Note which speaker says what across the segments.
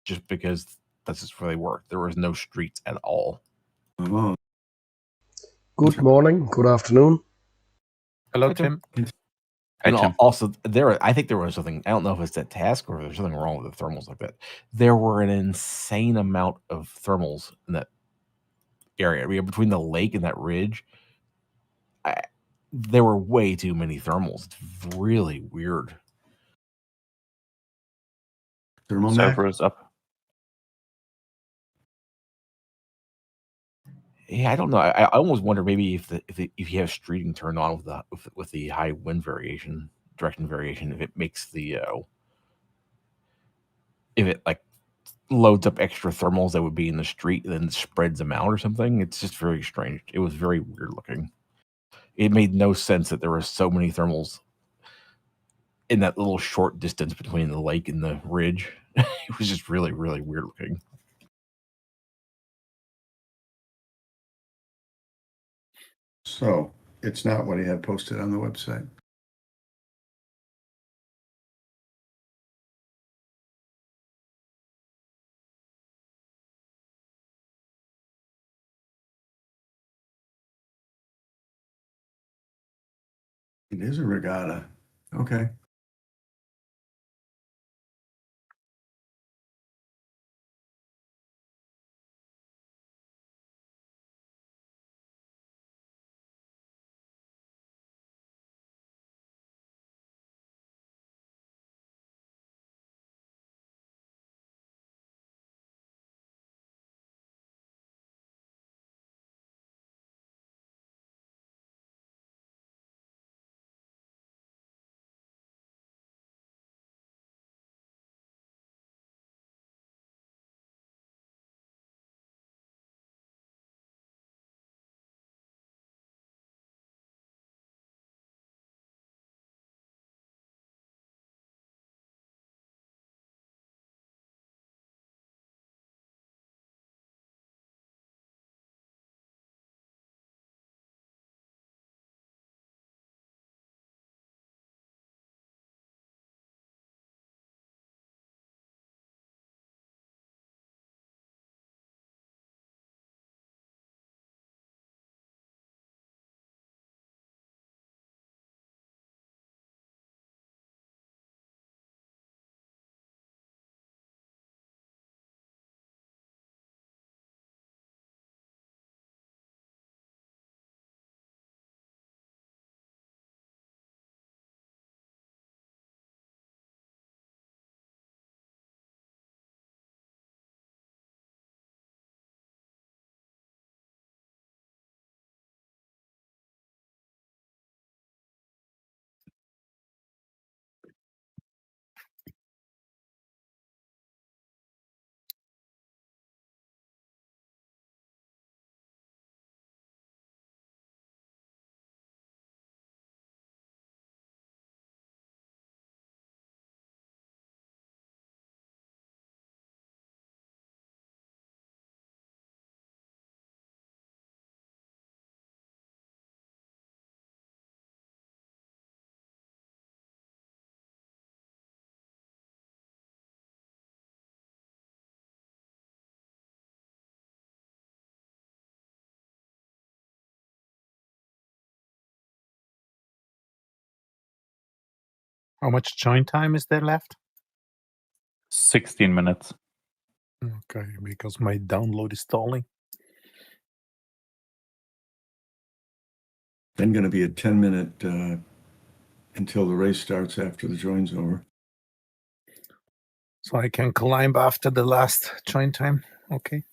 Speaker 1: just because that's just where they worked. There was no streets at all.
Speaker 2: Oh.
Speaker 3: Good morning, good afternoon.
Speaker 4: Hello,
Speaker 1: Hi, Tim.
Speaker 4: Tim.
Speaker 1: And
Speaker 4: Hi, Tim.
Speaker 1: also, I think there was something. I don't know if it's that task or if there's something wrong with the thermals like that. There were an insane amount of thermals in that area. I mean, between the lake and that ridge, there were way too many thermals. It's really weird.
Speaker 2: Thermal
Speaker 4: Server is up.
Speaker 1: Yeah, I don't know. I almost wonder maybe if you have streeting turned on with the high wind variation, direction variation, if it makes the if it like loads up extra thermals that would be in the street and then spreads them out or something. It's just very strange. It was very weird looking. It made no sense that there were so many thermals in that little short distance between the lake and the ridge. It was just really, really weird looking.
Speaker 2: So it's not what he had posted on the website. It is a regatta. Okay.
Speaker 5: How much join time is there left?
Speaker 4: 16 minutes.
Speaker 5: Okay, because my download is stalling.
Speaker 2: Then going to be a 10-minute until the race starts after the join's over.
Speaker 5: So I can climb after the last join time. Okay.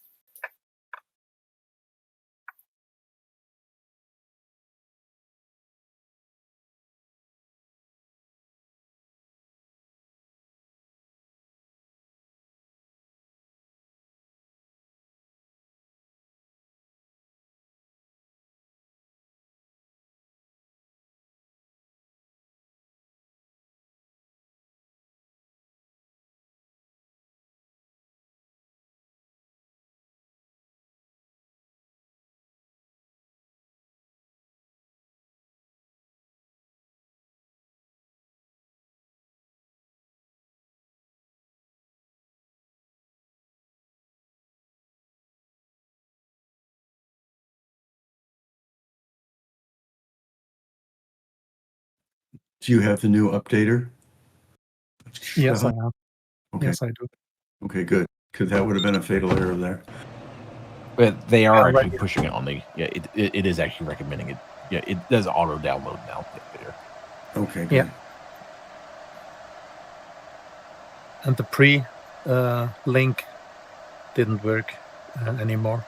Speaker 2: Do you have the new updater?
Speaker 5: Yes, I have.
Speaker 2: Okay.
Speaker 5: Yes, I do.
Speaker 2: Okay, good. Because that would have been a fatal error there.
Speaker 1: But they are
Speaker 5: right
Speaker 1: actually
Speaker 5: here.
Speaker 1: pushing it on the. Yeah, it is actually recommending it. Yeah, it does auto download now. The updater.
Speaker 2: Okay, good.
Speaker 5: Yeah. And the pre link didn't work anymore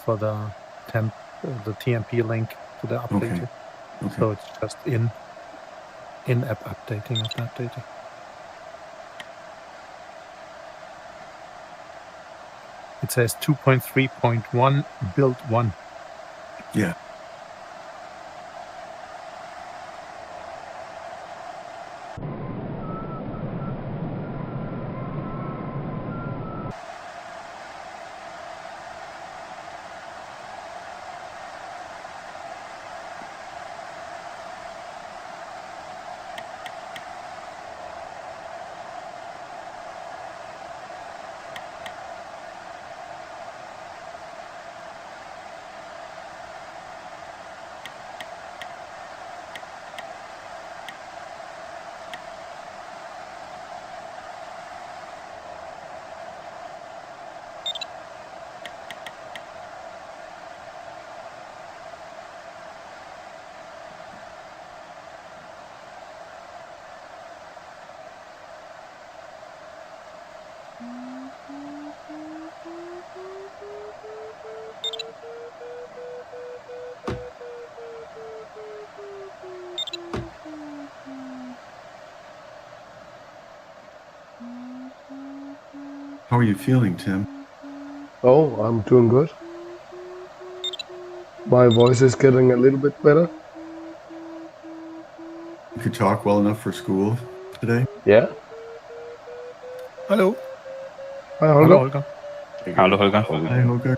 Speaker 5: for the the TMP link to the updater.
Speaker 2: Okay.
Speaker 5: So it's just in-app updating of the updater. It says 2.3.1 build 1.
Speaker 2: Yeah. How are you feeling, Tim?
Speaker 3: Oh, I'm doing good. My voice is getting a little bit better.
Speaker 2: You could talk well enough for school today?
Speaker 3: Yeah.
Speaker 5: Hello.
Speaker 3: Hi,
Speaker 5: Hello,
Speaker 3: Holger.
Speaker 5: Holger.
Speaker 4: Hallo, Holger.
Speaker 2: Hi, Holger.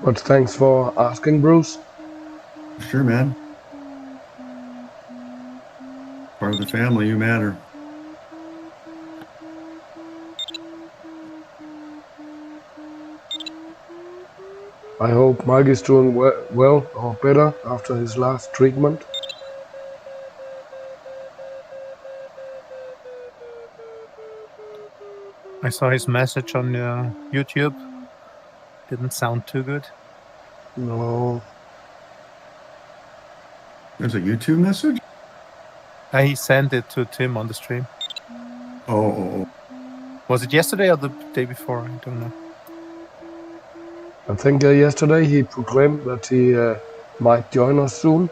Speaker 3: But thanks for asking, Bruce.
Speaker 2: Sure, man. Part of the family, you matter.
Speaker 3: I hope Mike is doing well or better after his last treatment.
Speaker 5: I saw his message on YouTube. Didn't sound too good.
Speaker 3: No.
Speaker 2: There's a YouTube message?
Speaker 5: He sent it to Tim on the stream.
Speaker 2: Oh.
Speaker 5: Was it yesterday or the day before? I don't know.
Speaker 3: I think yesterday he proclaimed that he might join us soon.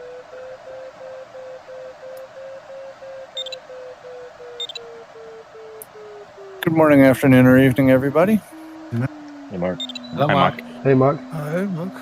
Speaker 6: Good morning, afternoon, or evening, everybody.
Speaker 1: Hey, Mark.
Speaker 5: Hello,
Speaker 4: Hi, Mark.
Speaker 3: Hey, Mark.
Speaker 5: Hi, Mark.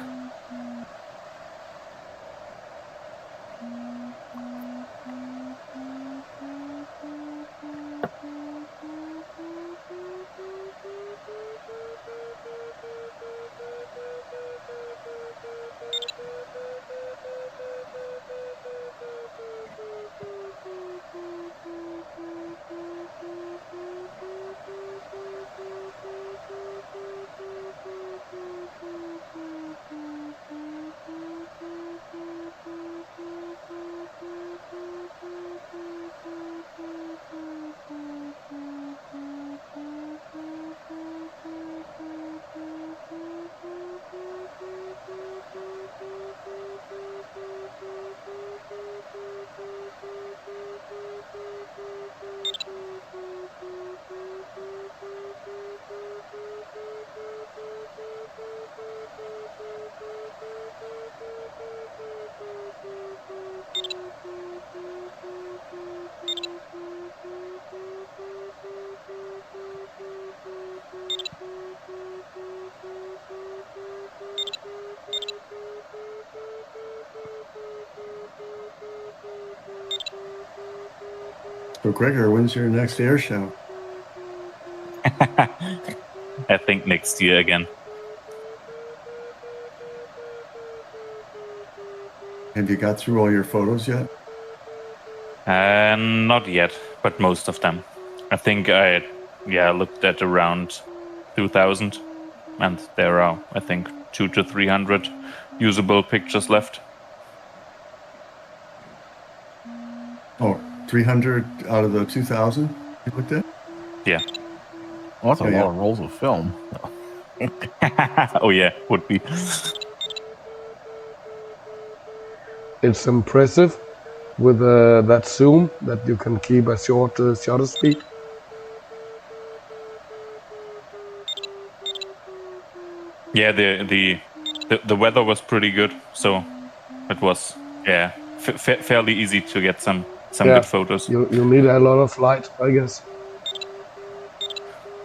Speaker 2: So, Gregor, when's your next air show?
Speaker 4: I think next year again.
Speaker 2: Have you got through all your photos yet?
Speaker 4: Not yet, but most of them. I think I looked at around 2,000, and there are, I think, 200 to 300 usable pictures left.
Speaker 2: Oh, 300 out of the 2,000 you looked at?
Speaker 4: Yeah.
Speaker 1: Well, that's a
Speaker 2: Yeah,
Speaker 1: lot of rolls of film.
Speaker 4: Oh yeah, would be.
Speaker 3: It's impressive with that zoom that you can keep a short shutter speed.
Speaker 4: Yeah, the weather was pretty good, so it was fairly easy to get some
Speaker 3: Yeah,
Speaker 4: good photos.
Speaker 3: you need a lot of light, I guess.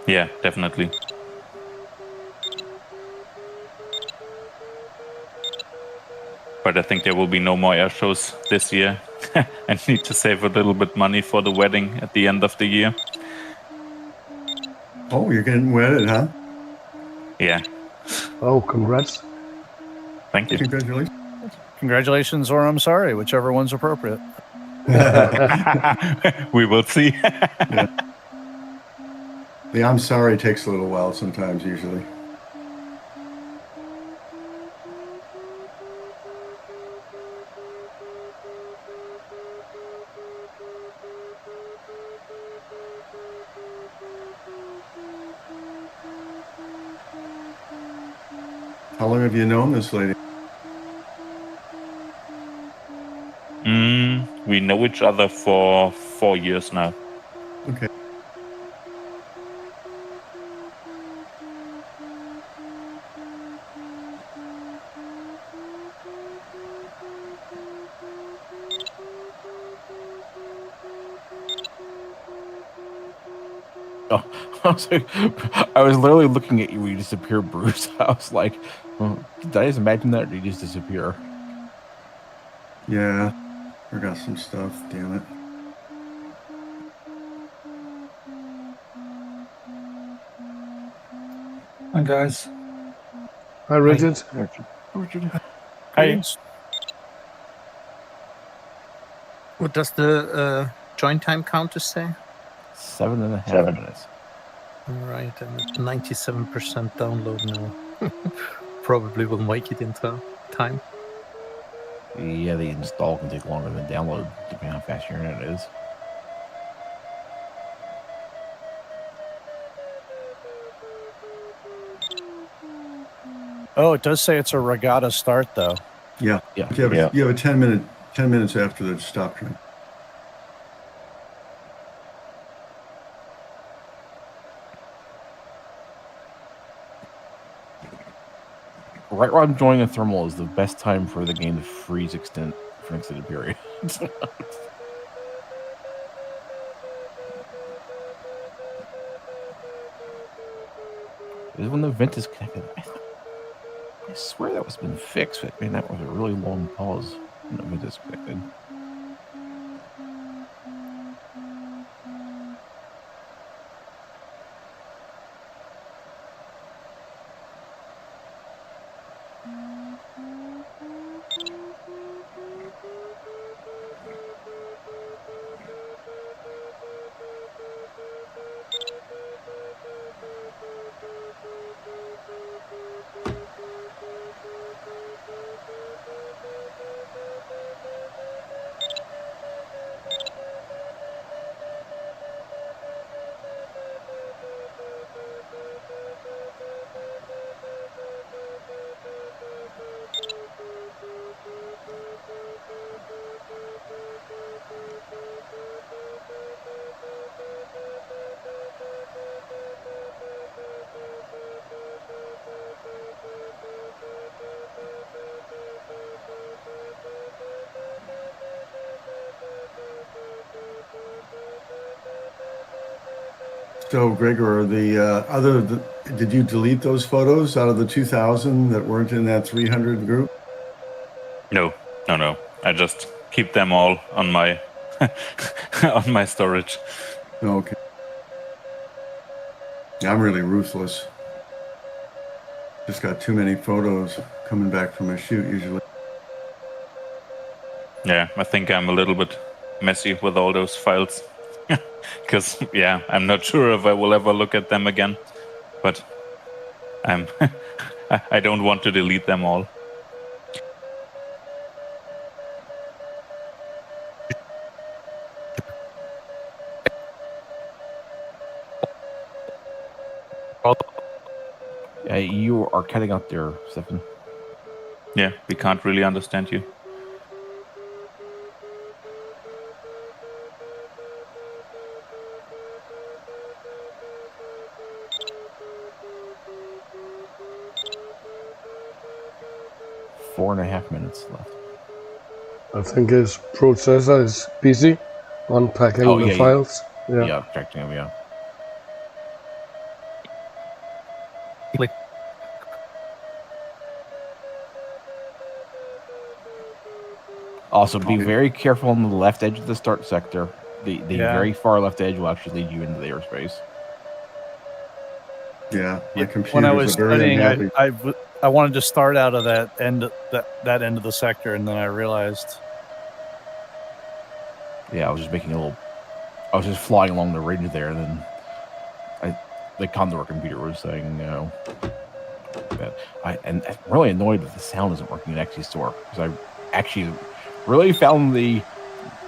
Speaker 4: Yeah, definitely. But I think there will be no more air shows this year. I need to save a little bit money for the wedding at the end of the year.
Speaker 2: Oh, you're getting wedded, huh?
Speaker 4: Yeah,
Speaker 3: Oh, congrats.
Speaker 4: thank you.
Speaker 2: Congratulations.
Speaker 6: Congratulations, or I'm sorry, whichever one's appropriate.
Speaker 4: We will see.
Speaker 2: The I'm sorry takes a little while sometimes, usually. How long have you known this lady?
Speaker 4: We know each other for 4 years now.
Speaker 2: Okay.
Speaker 1: Oh, I was literally looking at you when you disappeared, Bruce. I was like, did I just imagine that, or did you just disappear?
Speaker 2: Yeah, forgot some stuff, damn it.
Speaker 7: Hi guys.
Speaker 3: Hi, Richard.
Speaker 4: Hi.
Speaker 5: What does the join time counter say?
Speaker 1: 7.5 minutes.
Speaker 5: All right, and at 97% download now. Probably will make it into time.
Speaker 1: Yeah, the install can take longer than download, depending on how fast your internet is.
Speaker 6: Oh, it does say it's a regatta start, though.
Speaker 2: Yeah.
Speaker 1: Yeah.
Speaker 2: You have a 10 minutes after the stop train.
Speaker 1: Right while I'm joining a thermal is the best time for the game to freeze for an extended period. This is when the vent is connected. I swear that was been fixed. But, man, that was a really long pause when the vent is connected.
Speaker 2: So, Gregor, did you delete those photos out of the 2,000 that weren't in that 300 group?
Speaker 4: No. I just keep them all on my on my storage.
Speaker 2: Okay. Yeah, I'm really ruthless. Just got too many photos coming back from a shoot usually.
Speaker 4: Yeah, I think I'm a little bit messy with all those files. Because, yeah, I'm not sure if I will ever look at them again. But I don't want to delete them all.
Speaker 1: You are cutting out there, Stefan.
Speaker 4: Yeah, we can't really understand you.
Speaker 1: Four and a half minutes left.
Speaker 3: I think his processor is busy unpacking
Speaker 1: Oh,
Speaker 3: the
Speaker 1: yeah,
Speaker 3: files. Yeah.
Speaker 1: Yeah, correcting him, yeah.
Speaker 5: Click.
Speaker 1: Also, be very careful on the left edge of the start sector. The
Speaker 5: Yeah.
Speaker 1: very far left edge will actually lead you into the airspace.
Speaker 2: Yeah, my computers
Speaker 5: When I was
Speaker 2: are very
Speaker 5: studying,
Speaker 2: unhappy.
Speaker 5: I wanted to start out of that end of the sector, and then I realized.
Speaker 1: Yeah, I was just flying along the ridge there, and then the Condor computer was saying, that I'm really annoyed that the sound isn't working in XE Store, because I actually really found the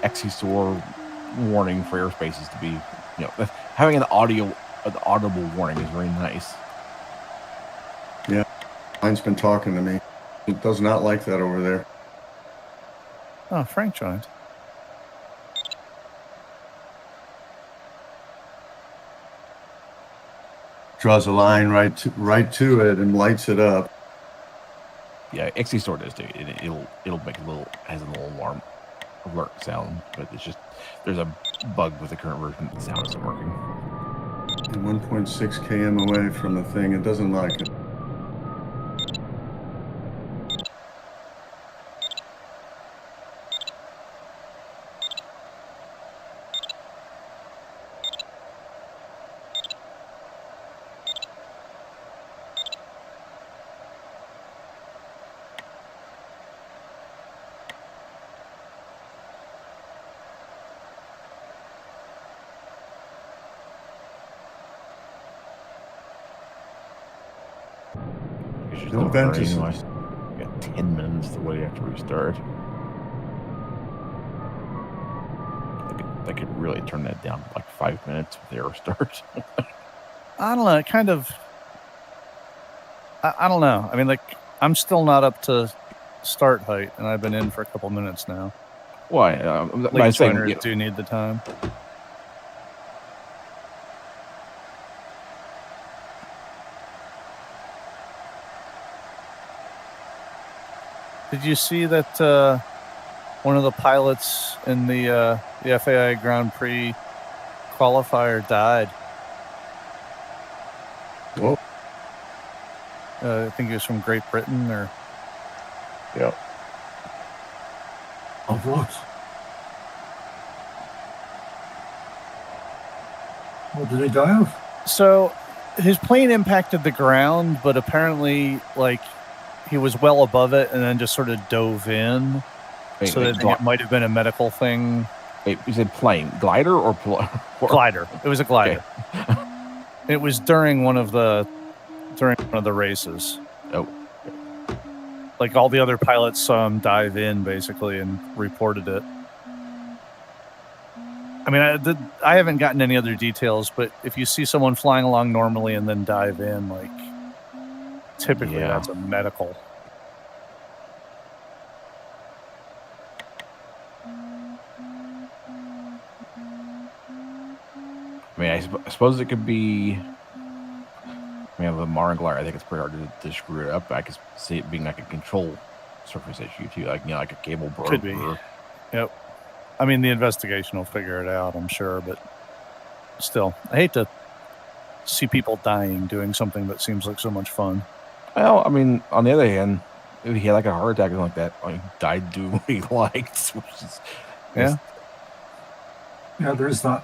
Speaker 1: XE Store warning for airspaces to be, having an audible warning is very nice.
Speaker 2: Yeah, mine's been talking to me. It does not like that over there.
Speaker 5: Oh, Frank joined.
Speaker 2: Draws a line right to it and lights it up.
Speaker 1: Yeah, XE Store does too. It'll make has a little alarm alert sound, but it's just there's a bug with the current version. The sound isn't working.
Speaker 2: And 1.6 km away from the thing, it doesn't like it. No Ventuses.
Speaker 1: Anyway. We got 10 minutes to wait after we start. That could really turn that down to like 5 minutes with the air start.
Speaker 5: I don't know. It kind of. I don't know. I mean, like, I'm still not up to start height, and I've been in for a couple minutes now.
Speaker 1: Why?
Speaker 5: Late joiners do need the time. Did you see that one of the pilots in the FAI Grand Prix qualifier died?
Speaker 2: Whoa.
Speaker 5: I think he was from Great Britain, or
Speaker 3: Yeah.
Speaker 2: Of what? What did he die of?
Speaker 5: so his plane impacted the ground, but apparently, like, he was well above it and then just sort of dove in. So I think it might have been a medical thing.
Speaker 1: Wait, you said plane, glider or
Speaker 5: Glider. It was a glider.
Speaker 1: Okay.
Speaker 5: It was during one of the races.
Speaker 1: Oh.
Speaker 5: Like, all the other pilots saw him dive in, basically, and reported it. I mean, I haven't gotten any other details, but if you see someone flying along normally and then dive in, like, typically that's a medical.
Speaker 1: I mean, I suppose it could be. I mean, with a Marin glider, I think it's pretty hard to screw it up. I could see it being like a control surface issue too, like like a cable broke.
Speaker 5: Could be. Yep. I mean, the investigation will figure it out, I'm sure, but still, I hate to see people dying doing something that seems like so much fun.
Speaker 1: Well, I mean, on the other hand, if he had like a heart attack or something like that, he died doing what he liked, which is
Speaker 5: Yeah.
Speaker 2: Yeah, there is that.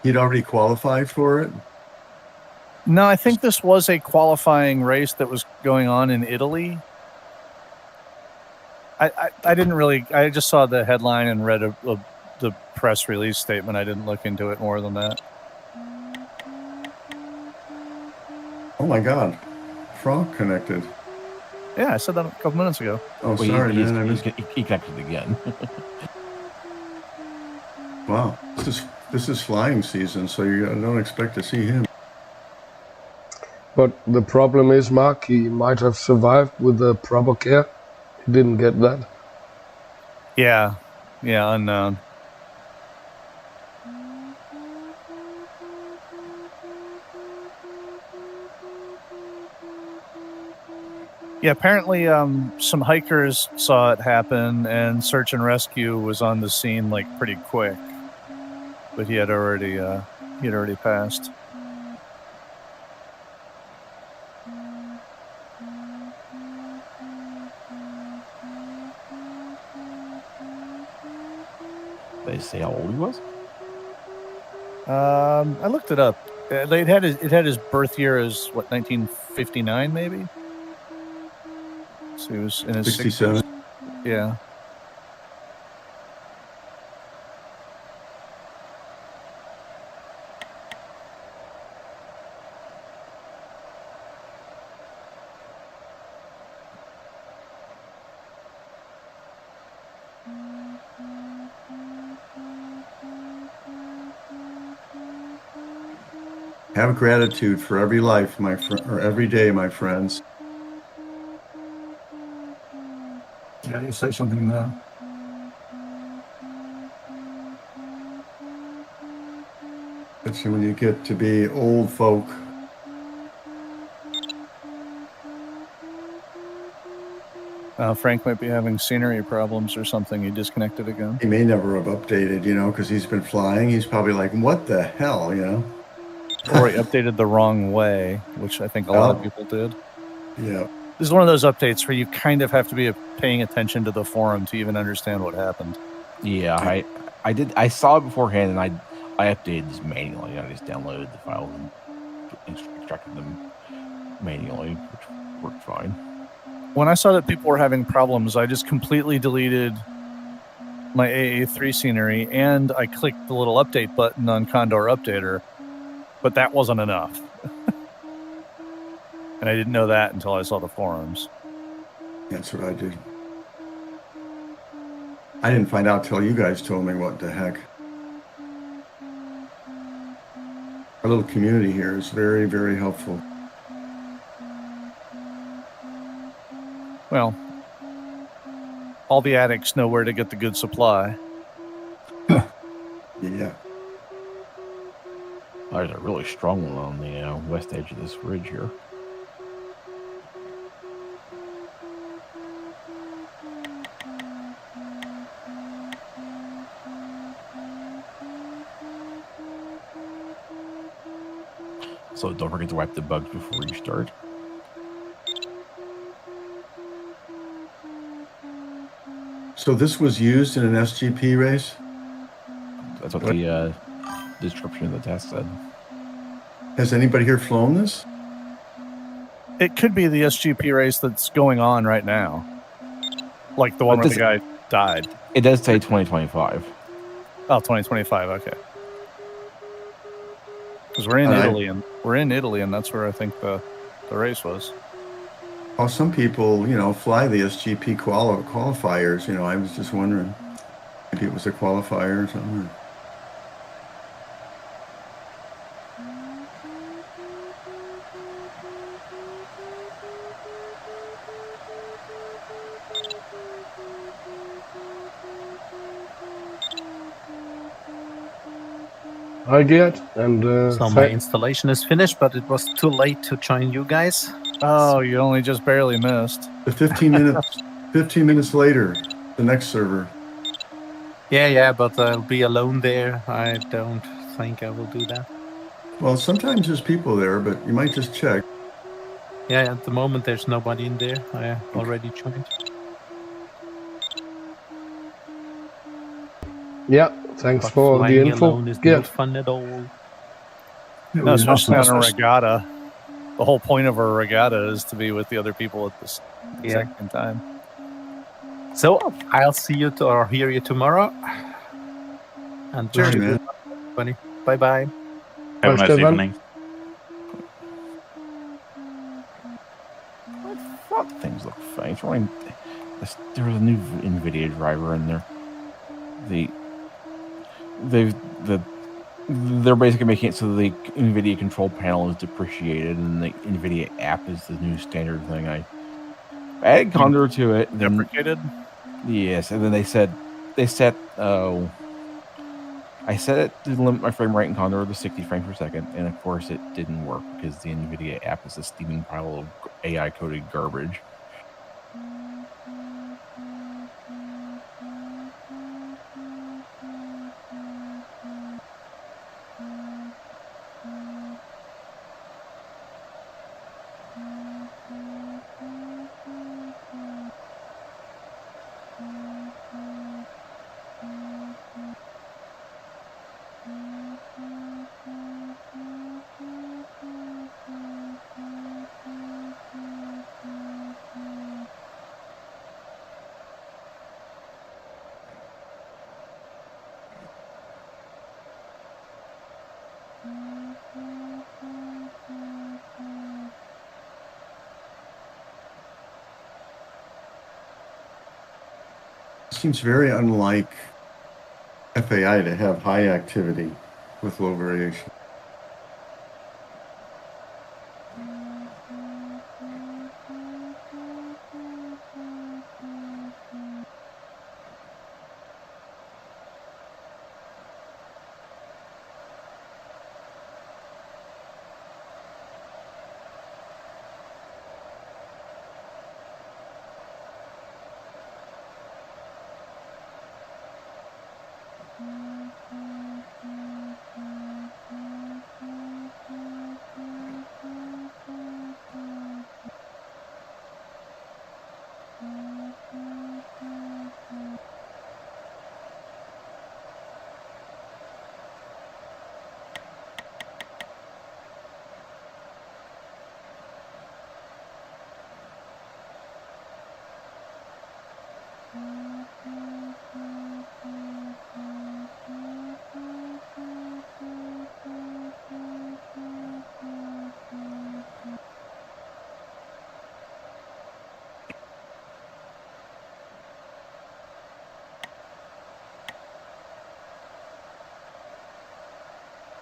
Speaker 2: He'd already qualified for it?
Speaker 5: No, I think this was a qualifying race that was going on in Italy. I didn't really. I just saw the headline and read the press release statement. I didn't look into it more than that.
Speaker 2: Oh my God. Frog connected.
Speaker 5: Yeah, I said that a couple minutes ago.
Speaker 2: Oh,
Speaker 1: well,
Speaker 2: sorry, man.
Speaker 1: He connected again.
Speaker 2: Wow. This is this is flying season, so you don't expect to see him.
Speaker 3: But the problem is, Mark, he might have survived with the proper care. He didn't get that.
Speaker 5: Yeah, unknown. Yeah, apparently some hikers saw it happen, and search and rescue was on the scene like pretty quick. But he had already passed.
Speaker 1: They say how old he was?
Speaker 5: I looked it up. It had his birth year as what, 1959 maybe. So he was in his
Speaker 2: 67.
Speaker 5: 60s. Yeah.
Speaker 2: Have gratitude for every life, my friend, or every day, my friends.
Speaker 7: Yeah, you say something there.
Speaker 2: Especially when you get to be old folk.
Speaker 5: Frank might be having scenery problems or something. He disconnected again.
Speaker 2: He may never have updated, because he's been flying. He's probably like, what the hell,
Speaker 5: Or he updated the wrong way, which I think a lot of people did.
Speaker 2: Yeah.
Speaker 5: This is one of those updates where you kind of have to be paying attention to the forum to even understand what happened.
Speaker 1: Yeah, I did. I saw it beforehand, and I updated this manually. I just downloaded the files and extracted them manually, which worked fine.
Speaker 5: When I saw that people were having problems, I just completely deleted my AA3 scenery, and I clicked the little update button on Condor Updater, but that wasn't enough. And I didn't know that until I saw the forums.
Speaker 2: That's what I did. I didn't find out till you guys told me what the heck. Our little community here is very, very helpful.
Speaker 5: Well, all the addicts know where to get the good supply.
Speaker 2: Yeah.
Speaker 1: There's a really strong one on the west edge of this ridge here. So don't forget to wipe the bugs before you start.
Speaker 2: So this was used in an SGP race?
Speaker 1: That's what the description of the test said.
Speaker 2: Has anybody here flown this?
Speaker 5: It could be the SGP race that's going on right now. Like the one where the guy died.
Speaker 1: It does say 2025.
Speaker 5: Oh, 2025, okay. Because we're in Italy, and that's where I think the race was.
Speaker 2: Well, some people, fly the SGP qualifiers. I was just wondering. Maybe it was a qualifier or something.
Speaker 3: I get, and
Speaker 8: so my installation is finished, but it was too late to join you guys.
Speaker 5: Oh, you only just barely missed.
Speaker 2: The 15 minutes later, the next server.
Speaker 8: Yeah, but I'll be alone there. I don't think I will do that.
Speaker 2: Well, sometimes there's people there, but you might just check.
Speaker 8: Yeah, at the moment there's nobody in there. I already joined.
Speaker 3: Yeah, thanks
Speaker 8: But
Speaker 3: for the
Speaker 8: flying
Speaker 3: info.
Speaker 8: alone is not fun at all.
Speaker 5: No, especially on a regatta. The whole point of a regatta is to be with the other people at the exact same time.
Speaker 8: So I'll see you or hear you tomorrow. And
Speaker 2: Cheers, man.
Speaker 8: Buddy. Bye.
Speaker 4: Have a nice
Speaker 3: Stefan.
Speaker 4: evening.
Speaker 1: I thought things look fine. There was a new NVIDIA driver in there. The they're basically making it so the NVIDIA control panel is depreciated, and the NVIDIA app is the new standard thing. I added Condor to it. Then
Speaker 5: Deprecated.
Speaker 1: yes, and then they set I set it to limit my frame rate in Condor to 60 frames per second, and of course it didn't work because the NVIDIA app is a steaming pile of AI coded garbage.
Speaker 2: Seems very unlike FAI to have high activity with low variation.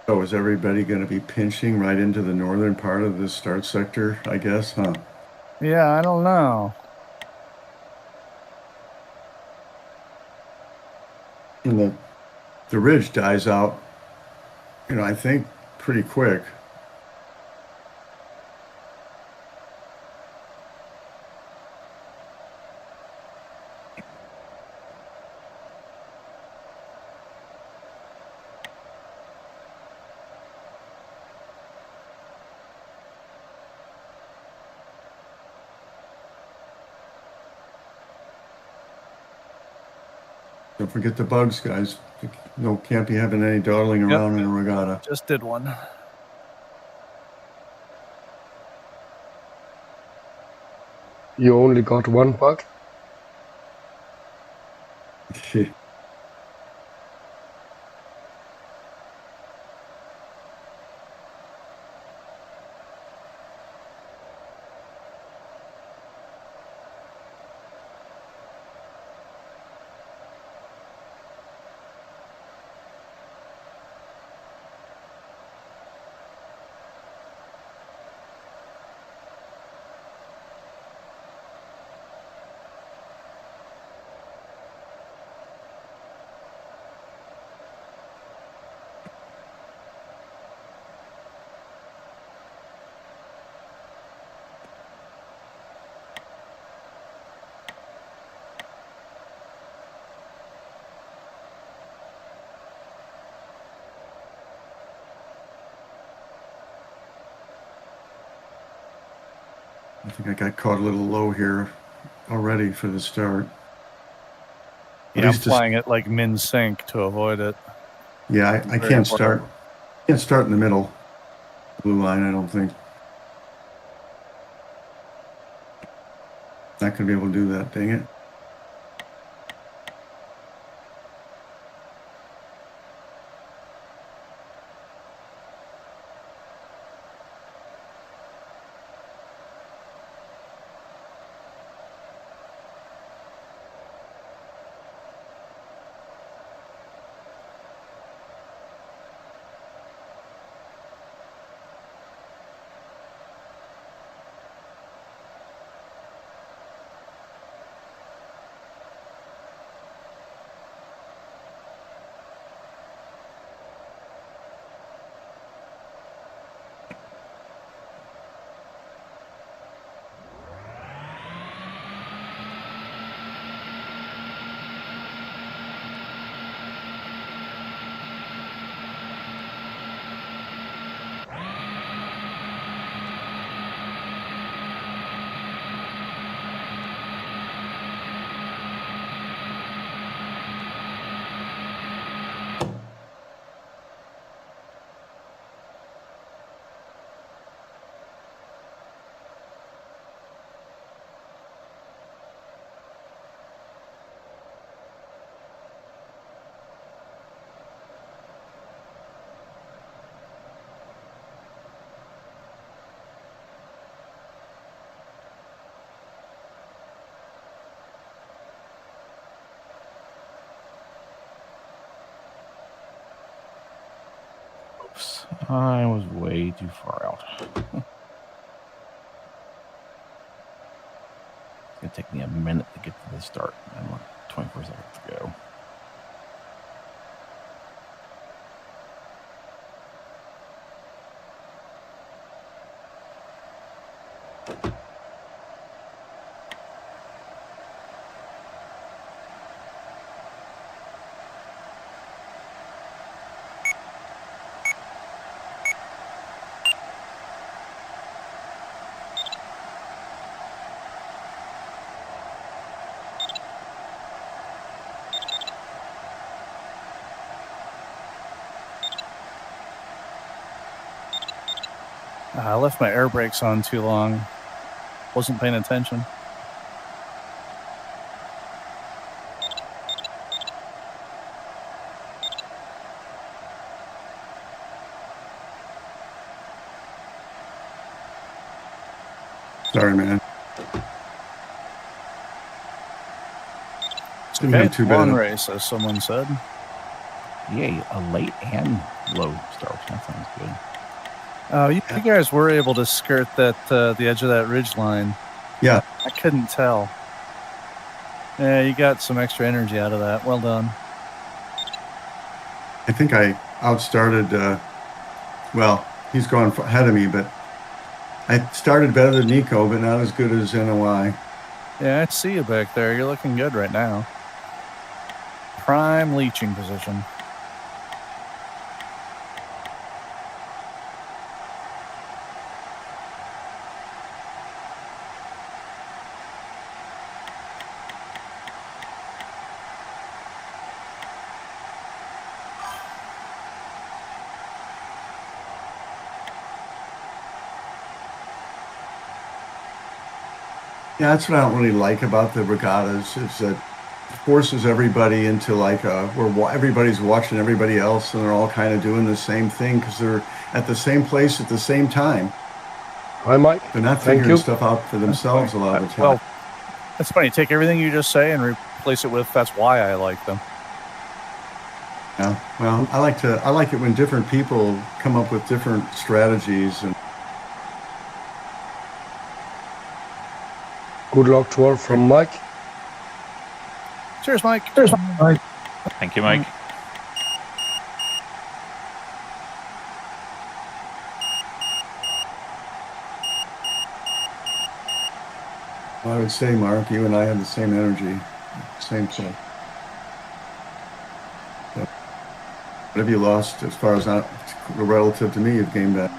Speaker 2: So is everybody going to be pinching right into the northern part of the start sector, I guess, huh?
Speaker 5: Yeah, I don't know.
Speaker 2: And the ridge dies out, I think pretty quick. Don't forget the bugs, guys. No, can't be having any dawdling around in a regatta.
Speaker 5: Just did one.
Speaker 3: You only got one bug?
Speaker 2: I think I got caught a little low here already for the start.
Speaker 5: Yeah, I'm flying it like min sync to avoid it.
Speaker 2: Yeah, I can't start. Can't start in the middle. Blue line, I don't think. Not gonna be able to do that, dang it.
Speaker 1: I was way too far out. It's going to take me a minute to get to the start. I'm like 24 seconds to go.
Speaker 5: I left my air brakes on too long. Wasn't paying attention.
Speaker 2: Sorry, man. Didn't
Speaker 5: Okay,
Speaker 2: have too
Speaker 5: long
Speaker 2: bad.
Speaker 5: race, as someone said.
Speaker 1: Yay, a late and low start. That sounds good.
Speaker 5: You guys were able to skirt that the edge of that ridge line.
Speaker 2: Yeah.
Speaker 5: I couldn't tell. Yeah, you got some extra energy out of that. Well done.
Speaker 2: I think I outstarted, well, he's gone ahead of me, but I started better than Nico, but not as good as NOI.
Speaker 5: Yeah, I see you back there. You're looking good right now. Prime leaching position.
Speaker 2: Yeah, that's what I don't really like about the regattas, is that it forces everybody into like where everybody's watching everybody else and they're all kind of doing the same thing because they're at the same place at the same time.
Speaker 3: Hi, Mike.
Speaker 2: They're not
Speaker 3: Thank
Speaker 2: figuring
Speaker 3: you.
Speaker 2: stuff out for themselves a lot of the time.
Speaker 5: Well, that's funny. Take everything you just say and replace it with "that's why I like them."
Speaker 2: Yeah. Well, I like it when different people come up with different strategies and
Speaker 3: Good luck to all from Mike.
Speaker 5: Cheers, Mike.
Speaker 7: Cheers, Mike.
Speaker 4: Thank you, Mike.
Speaker 2: I would say, Mark, you and I have the same energy, same thing. So, what have you lost as far as not relative to me? You've gained that.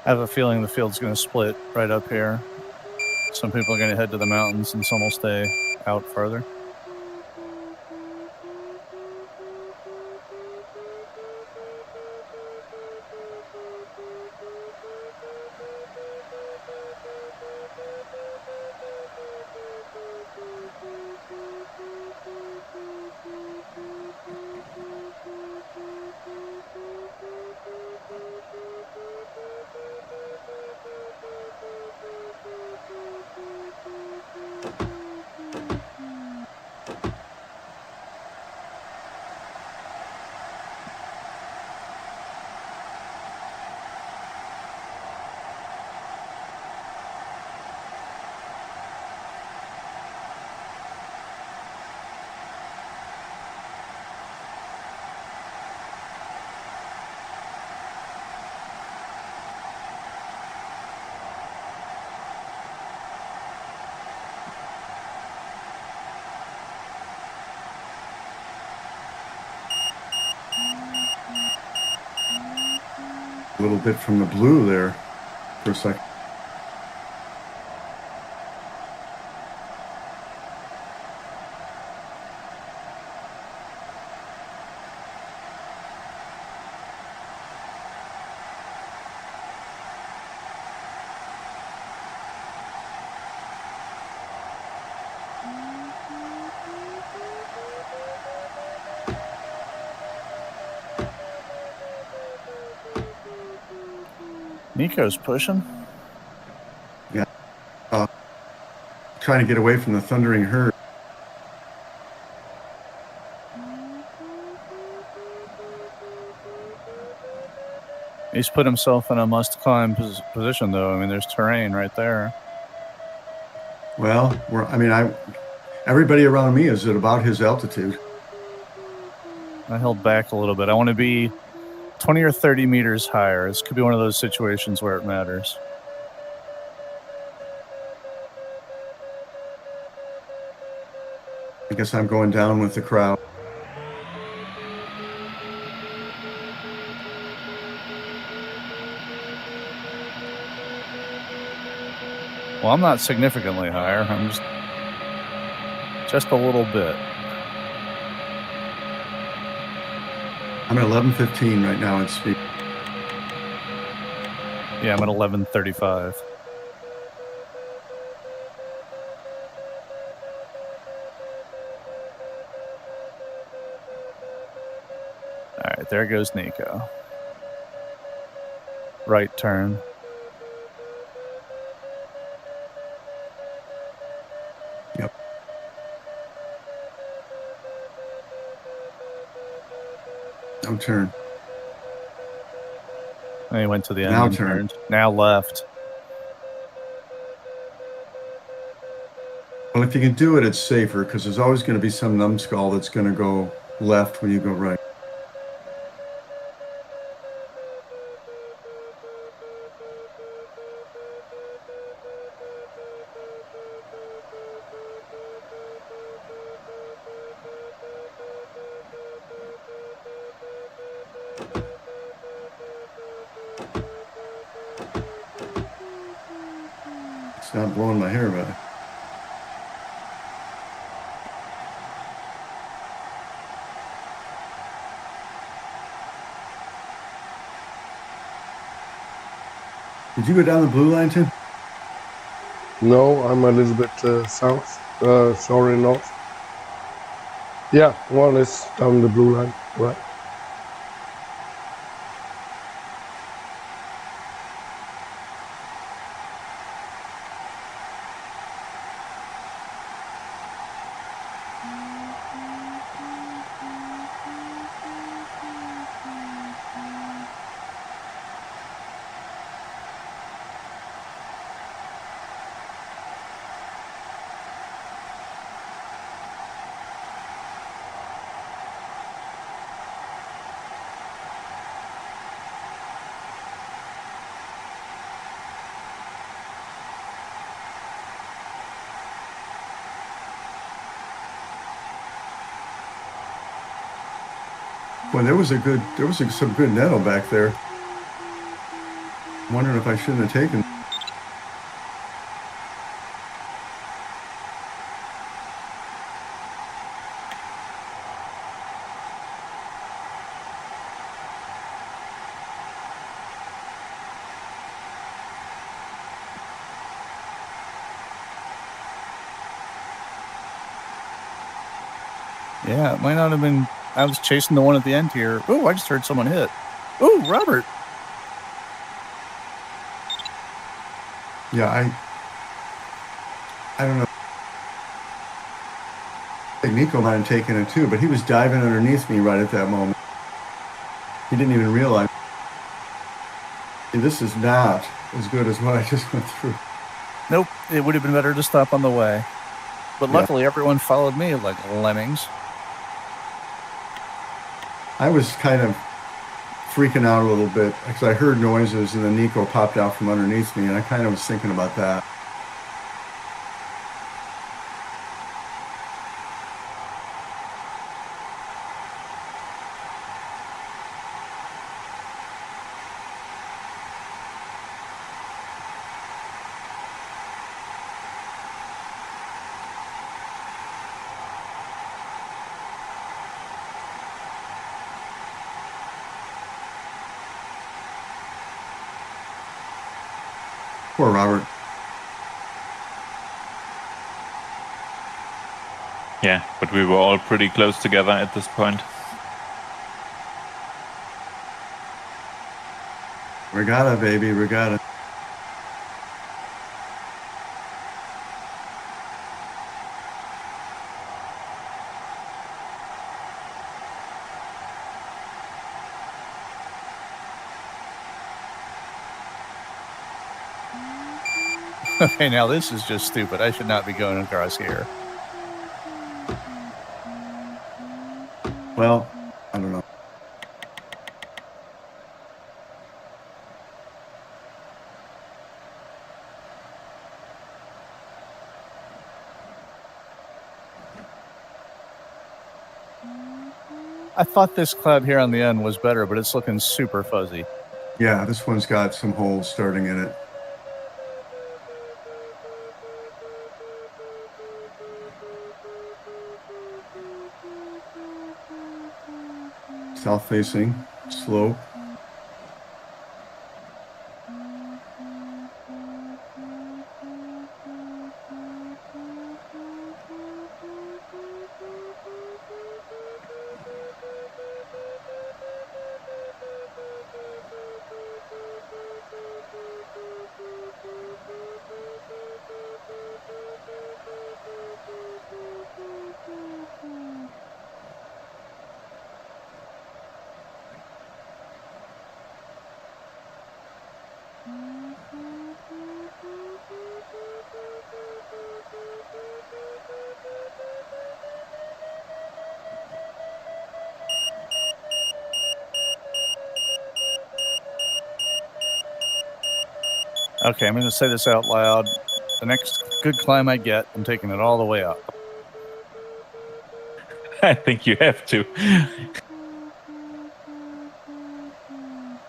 Speaker 5: I have a feeling the field's going to split right up here. Some people are going to head to the mountains and some will stay out further.
Speaker 2: A little bit from the blue there for a second.
Speaker 5: Nico's pushing.
Speaker 2: Trying to get away from the thundering herd.
Speaker 5: He's put himself in a must-climb position, though. I mean, there's terrain right there.
Speaker 2: Well, everybody around me is at about his altitude.
Speaker 5: I held back a little bit. I want to be 20 or 30 meters higher. This could be one of those situations where it matters.
Speaker 2: I guess I'm going down with the crowd.
Speaker 5: Well, I'm not significantly higher. I'm just a little bit.
Speaker 2: I'm at 11:15 right now at speed.
Speaker 5: Yeah, I'm at 11:35. All right, there goes Nico. Right turn.
Speaker 2: Yep. No turn.
Speaker 5: And he went to the end.
Speaker 2: Now
Speaker 5: and
Speaker 2: turn.
Speaker 5: turned. Now left.
Speaker 2: Well, if you can do it, it's safer because there's always going to be some numbskull that's going to go left when you go right. It's not blowing my hair back. Did you go down the blue line, Tim?
Speaker 3: No, I'm a little bit south. Sorry, north. Yeah, more or less down the blue line. Right.
Speaker 2: Well, there was some good nettle back there. I'm wondering if I shouldn't have taken.
Speaker 5: Yeah, it might not have been. I was chasing the one at the end here. Oh, I just heard someone hit. Oh, Robert.
Speaker 2: Yeah, I don't know. I think Nico might have taken it too, but he was diving underneath me right at that moment. He didn't even realize. See, this is not as good as what I just went through.
Speaker 5: Nope, it would have been better to stop on the way. But
Speaker 2: Yeah.
Speaker 5: luckily, everyone followed me like lemmings.
Speaker 2: I was kind of freaking out a little bit because I heard noises and then Nico popped out from underneath me, and I kind of was thinking about that. Poor Robert.
Speaker 4: Yeah, but we were all pretty close together at this point.
Speaker 2: Regatta, baby, regatta.
Speaker 5: Okay, now this is just stupid. I should not be going across here.
Speaker 2: Well, I don't know.
Speaker 5: I thought this cloud here on the end was better, but it's looking super fuzzy.
Speaker 2: Yeah, this one's got some holes starting in it. South facing, slope.
Speaker 5: Okay, I'm going to say this out loud. The next good climb I get, I'm taking it all the way up.
Speaker 4: I think you have to.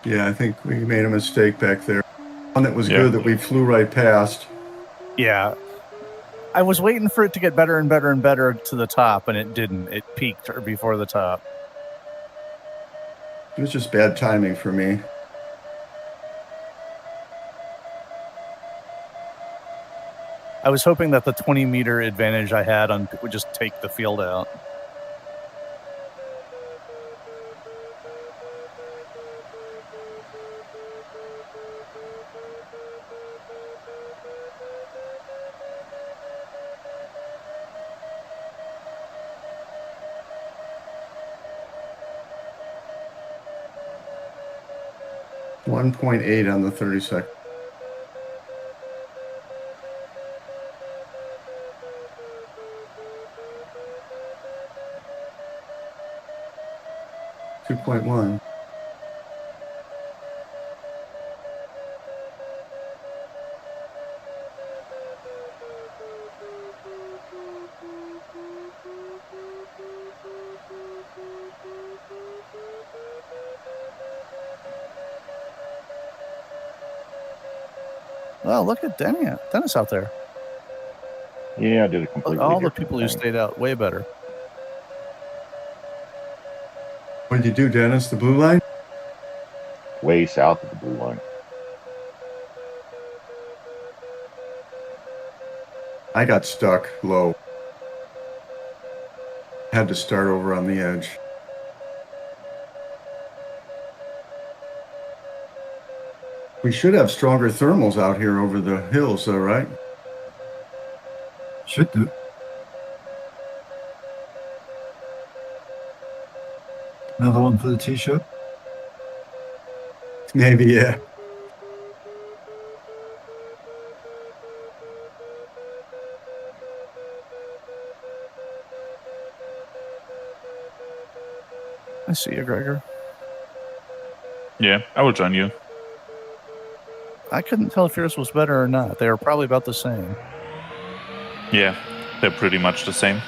Speaker 2: Yeah, I think we made a mistake back there. One that was
Speaker 4: Yeah.
Speaker 2: good that we flew right past.
Speaker 5: Yeah. I was waiting for it to get better and better and better to the top, and it didn't. It peaked before the top.
Speaker 2: It was just bad timing for me.
Speaker 5: I was hoping that the 20-meter advantage I had on would just take the field out.
Speaker 2: .8 on the 30-second. .1.
Speaker 5: Well, look at Dennis out there.
Speaker 9: Yeah, I did a completely
Speaker 5: All the
Speaker 9: different
Speaker 5: people who
Speaker 9: thing.
Speaker 5: stayed out way better.
Speaker 2: What did you do, Dennis? The blue line?
Speaker 9: Way south of the blue line.
Speaker 2: I got stuck low. Had to start over on the edge. We should have stronger thermals out here over the hills, though, right?
Speaker 7: Should do. Another one for the t-shirt.
Speaker 2: Maybe, yeah.
Speaker 5: I see you, Gregor.
Speaker 4: Yeah, I will join you.
Speaker 5: I couldn't tell if yours was better or not. They were probably about the same.
Speaker 4: Yeah, they're pretty much the same.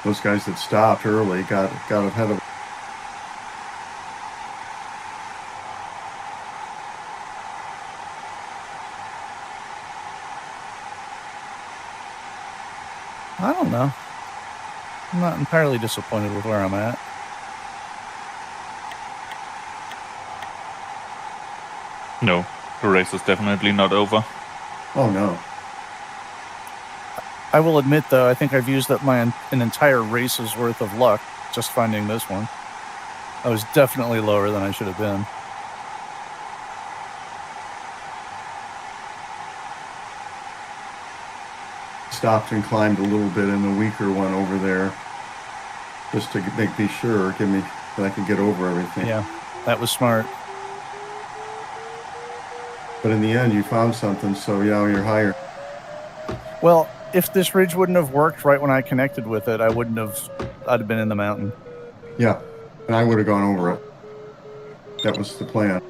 Speaker 2: Those guys that stopped early got ahead of.
Speaker 5: I don't know. I'm not entirely disappointed with where I'm at.
Speaker 4: No, the race is definitely not over.
Speaker 2: Oh no.
Speaker 5: I will admit, though, I think I've used up an entire race's worth of luck just finding this one. I was definitely lower than I should have been.
Speaker 2: Stopped and climbed a little bit in the weaker one over there, just to make me sure, that I could get over everything.
Speaker 5: Yeah, that was smart.
Speaker 2: But in the end, you found something, so now you're higher.
Speaker 5: Well, if this ridge wouldn't have worked right when I connected with it, I'd have been in the mountain.
Speaker 2: Yeah, and I would have gone over it. That was the plan.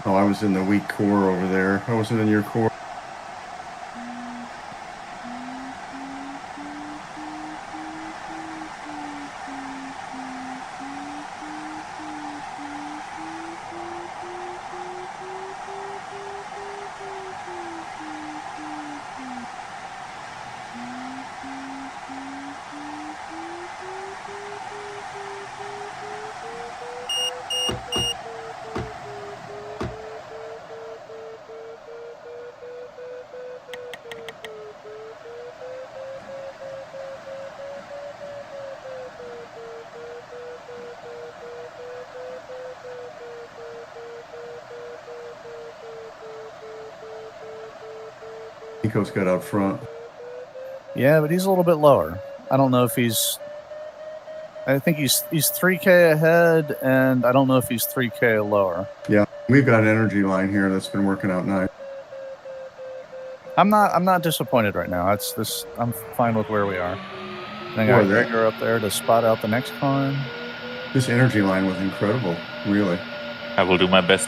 Speaker 2: Oh, I was in the weak core over there. I wasn't in your core. Nico's got out front.
Speaker 5: Yeah, but he's a little bit lower. I don't know if I think he's 3K ahead, and I don't know if he's 3K lower.
Speaker 2: Yeah, we've got an energy line here that's been working out nice.
Speaker 5: I'm not disappointed right now. I'm fine with where we are. And I got Gregor up there to spot out the next climb.
Speaker 2: This energy line was incredible, really.
Speaker 4: I will do my best.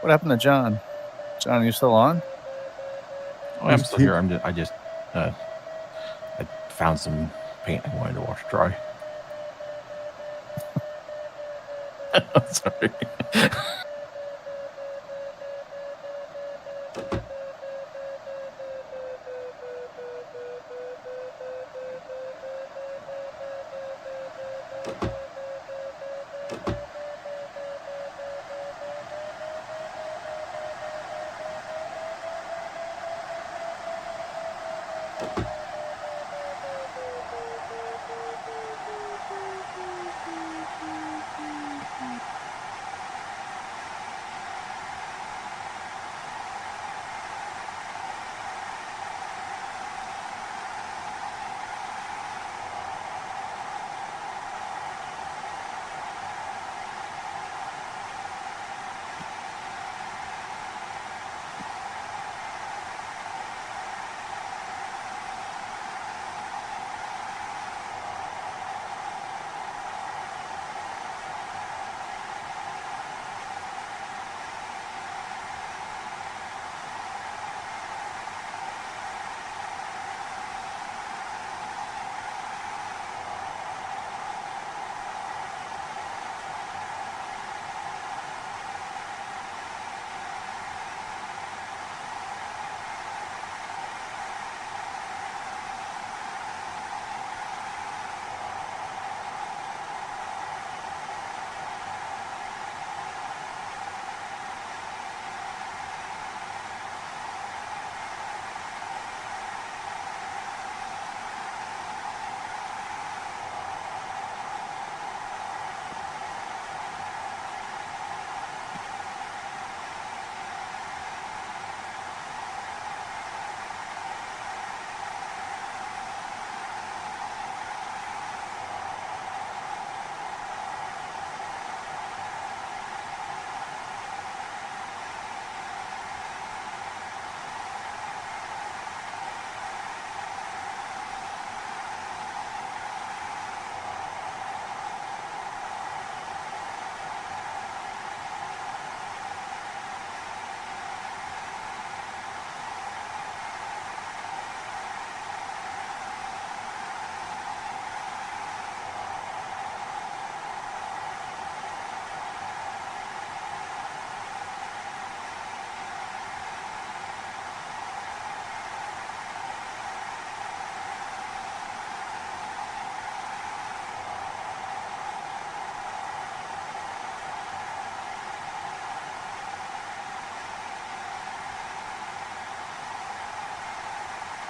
Speaker 5: What happened to John? John, are you still on?
Speaker 1: Oh, I'm still here. I found some paint I wanted to wash dry. Sorry.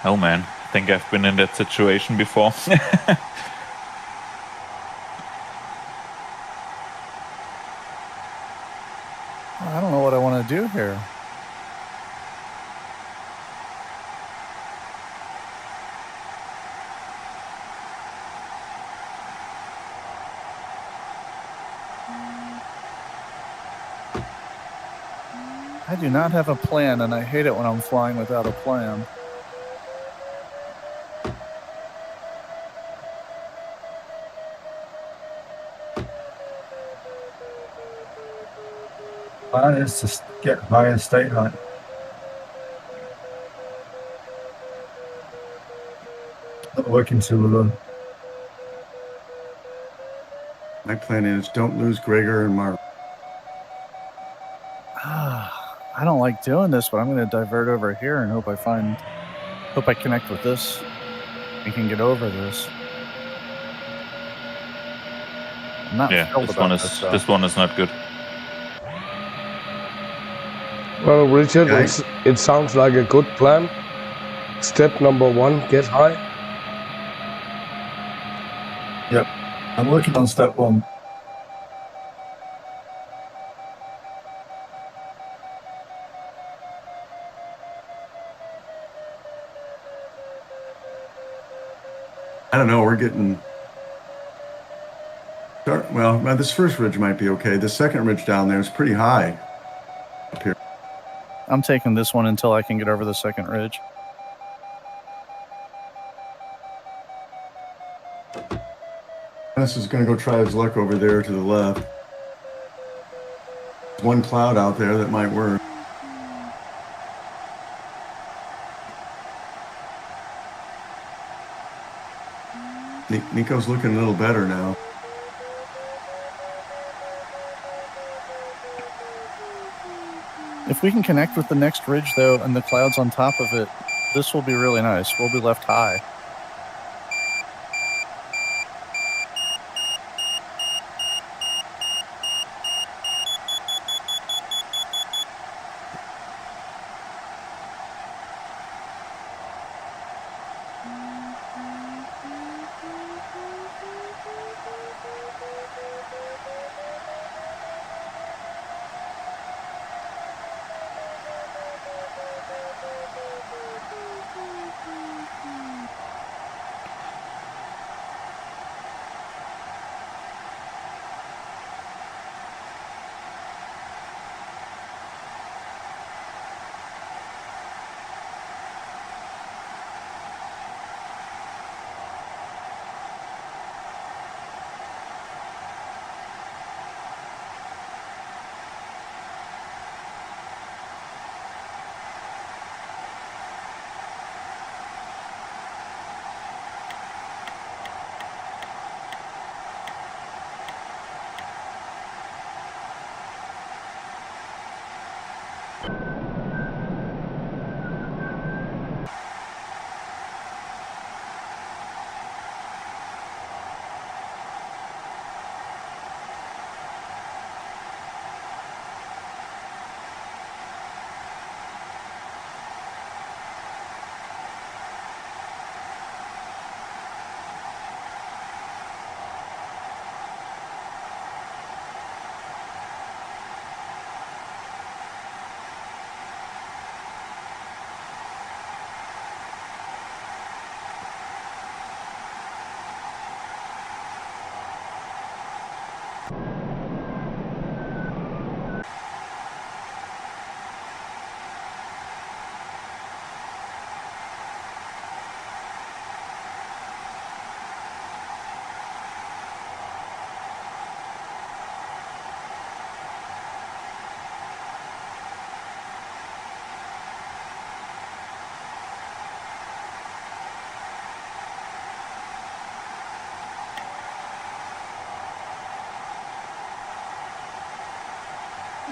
Speaker 4: Oh man, I think I've been in that situation before.
Speaker 5: I don't know what I want to do here. I do not have a plan, and I hate it when I'm flying without a plan.
Speaker 7: Plan is to get higher state height. Not working too well.
Speaker 2: My plan is don't lose Gregor and Mark.
Speaker 5: I don't like doing this, but I'm going to divert over here and hope I connect with this and can get over this. I'm not thrilled about this, though.
Speaker 4: This one is not good.
Speaker 3: Well, Richard,
Speaker 2: Yeah,
Speaker 3: it sounds like a good plan. Step number 1, get high.
Speaker 7: Yep. I'm working on step 1.
Speaker 2: I don't know. We're getting. Well, this first ridge might be okay. The second ridge down there is pretty high up here.
Speaker 5: I'm taking this one until I can get over the second ridge.
Speaker 2: Dennis is going to go try his luck over there to the left. There's one cloud out there that might work. Nico's looking a little better now.
Speaker 5: If we can connect with the next ridge, though, and the clouds on top of it, this will be really nice. We'll be left high.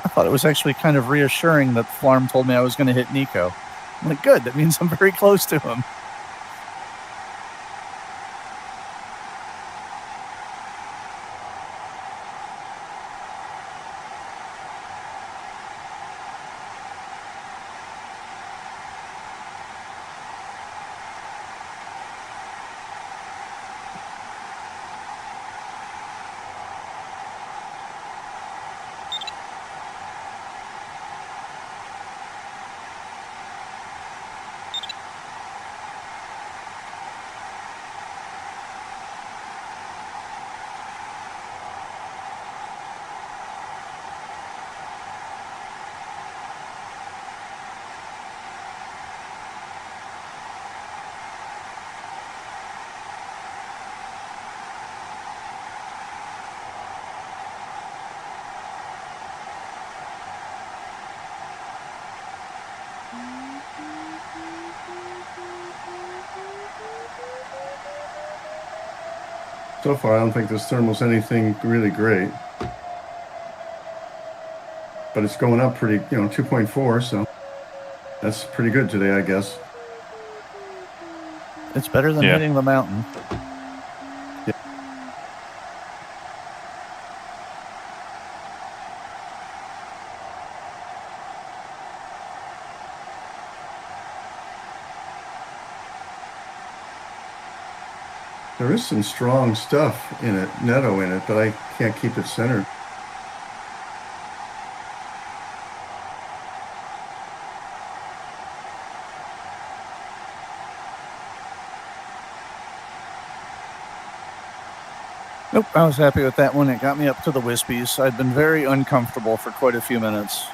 Speaker 5: I thought it was actually kind of reassuring that Flarm told me I was going to hit Nico. I'm like, good, that means I'm very close to him.
Speaker 2: So far, I don't think this thermal's anything really great. But it's going up pretty, 2.4, so that's pretty good today, I guess.
Speaker 5: It's better than hitting the mountain.
Speaker 2: There is some strong stuff in it, netto in it, but I can't keep it centered.
Speaker 5: Nope, I was happy with that one. It got me up to the wispies. I'd been very uncomfortable for quite a few minutes.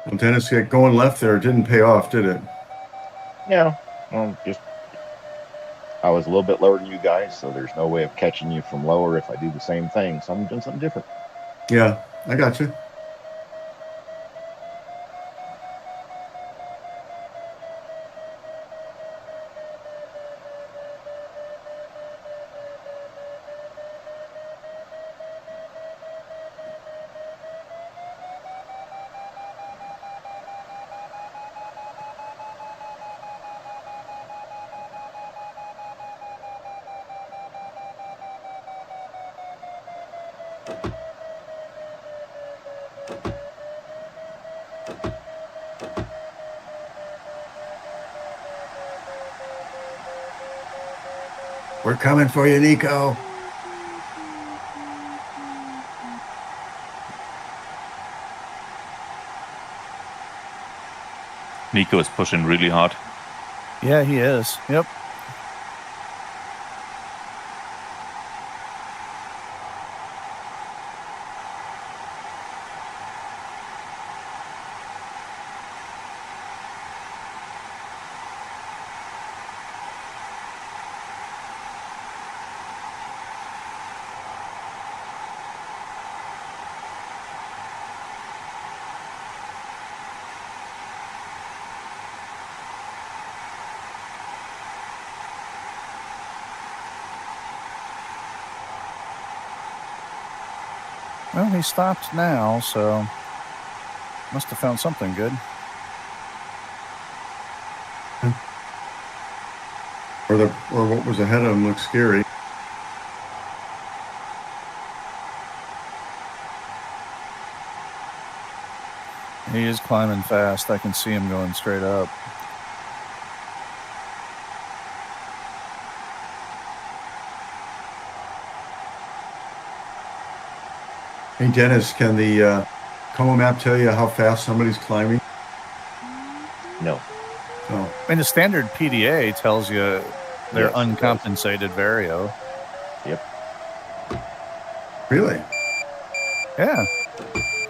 Speaker 2: Well, Dennis, going left there didn't pay off, did it?
Speaker 9: Yeah. Well, I was a little bit lower than you guys, so there's no way of catching you from lower if I do the same thing. So I'm doing something different.
Speaker 2: Yeah, I got you. We're coming for you, Nico.
Speaker 4: Nico is pushing really hard.
Speaker 5: Yeah, he is. Yep. Well, he stopped now, so must have found something good.
Speaker 2: Or what was ahead of him looks scary.
Speaker 5: He is climbing fast. I can see him going straight up.
Speaker 2: Hey, Dennis, can the Como map tell you how fast somebody's climbing?
Speaker 9: No.
Speaker 2: Oh.
Speaker 5: I mean, the standard PDA tells you they're
Speaker 9: Yes,
Speaker 5: uncompensated vario.
Speaker 9: Yep.
Speaker 2: Really?
Speaker 5: Yeah.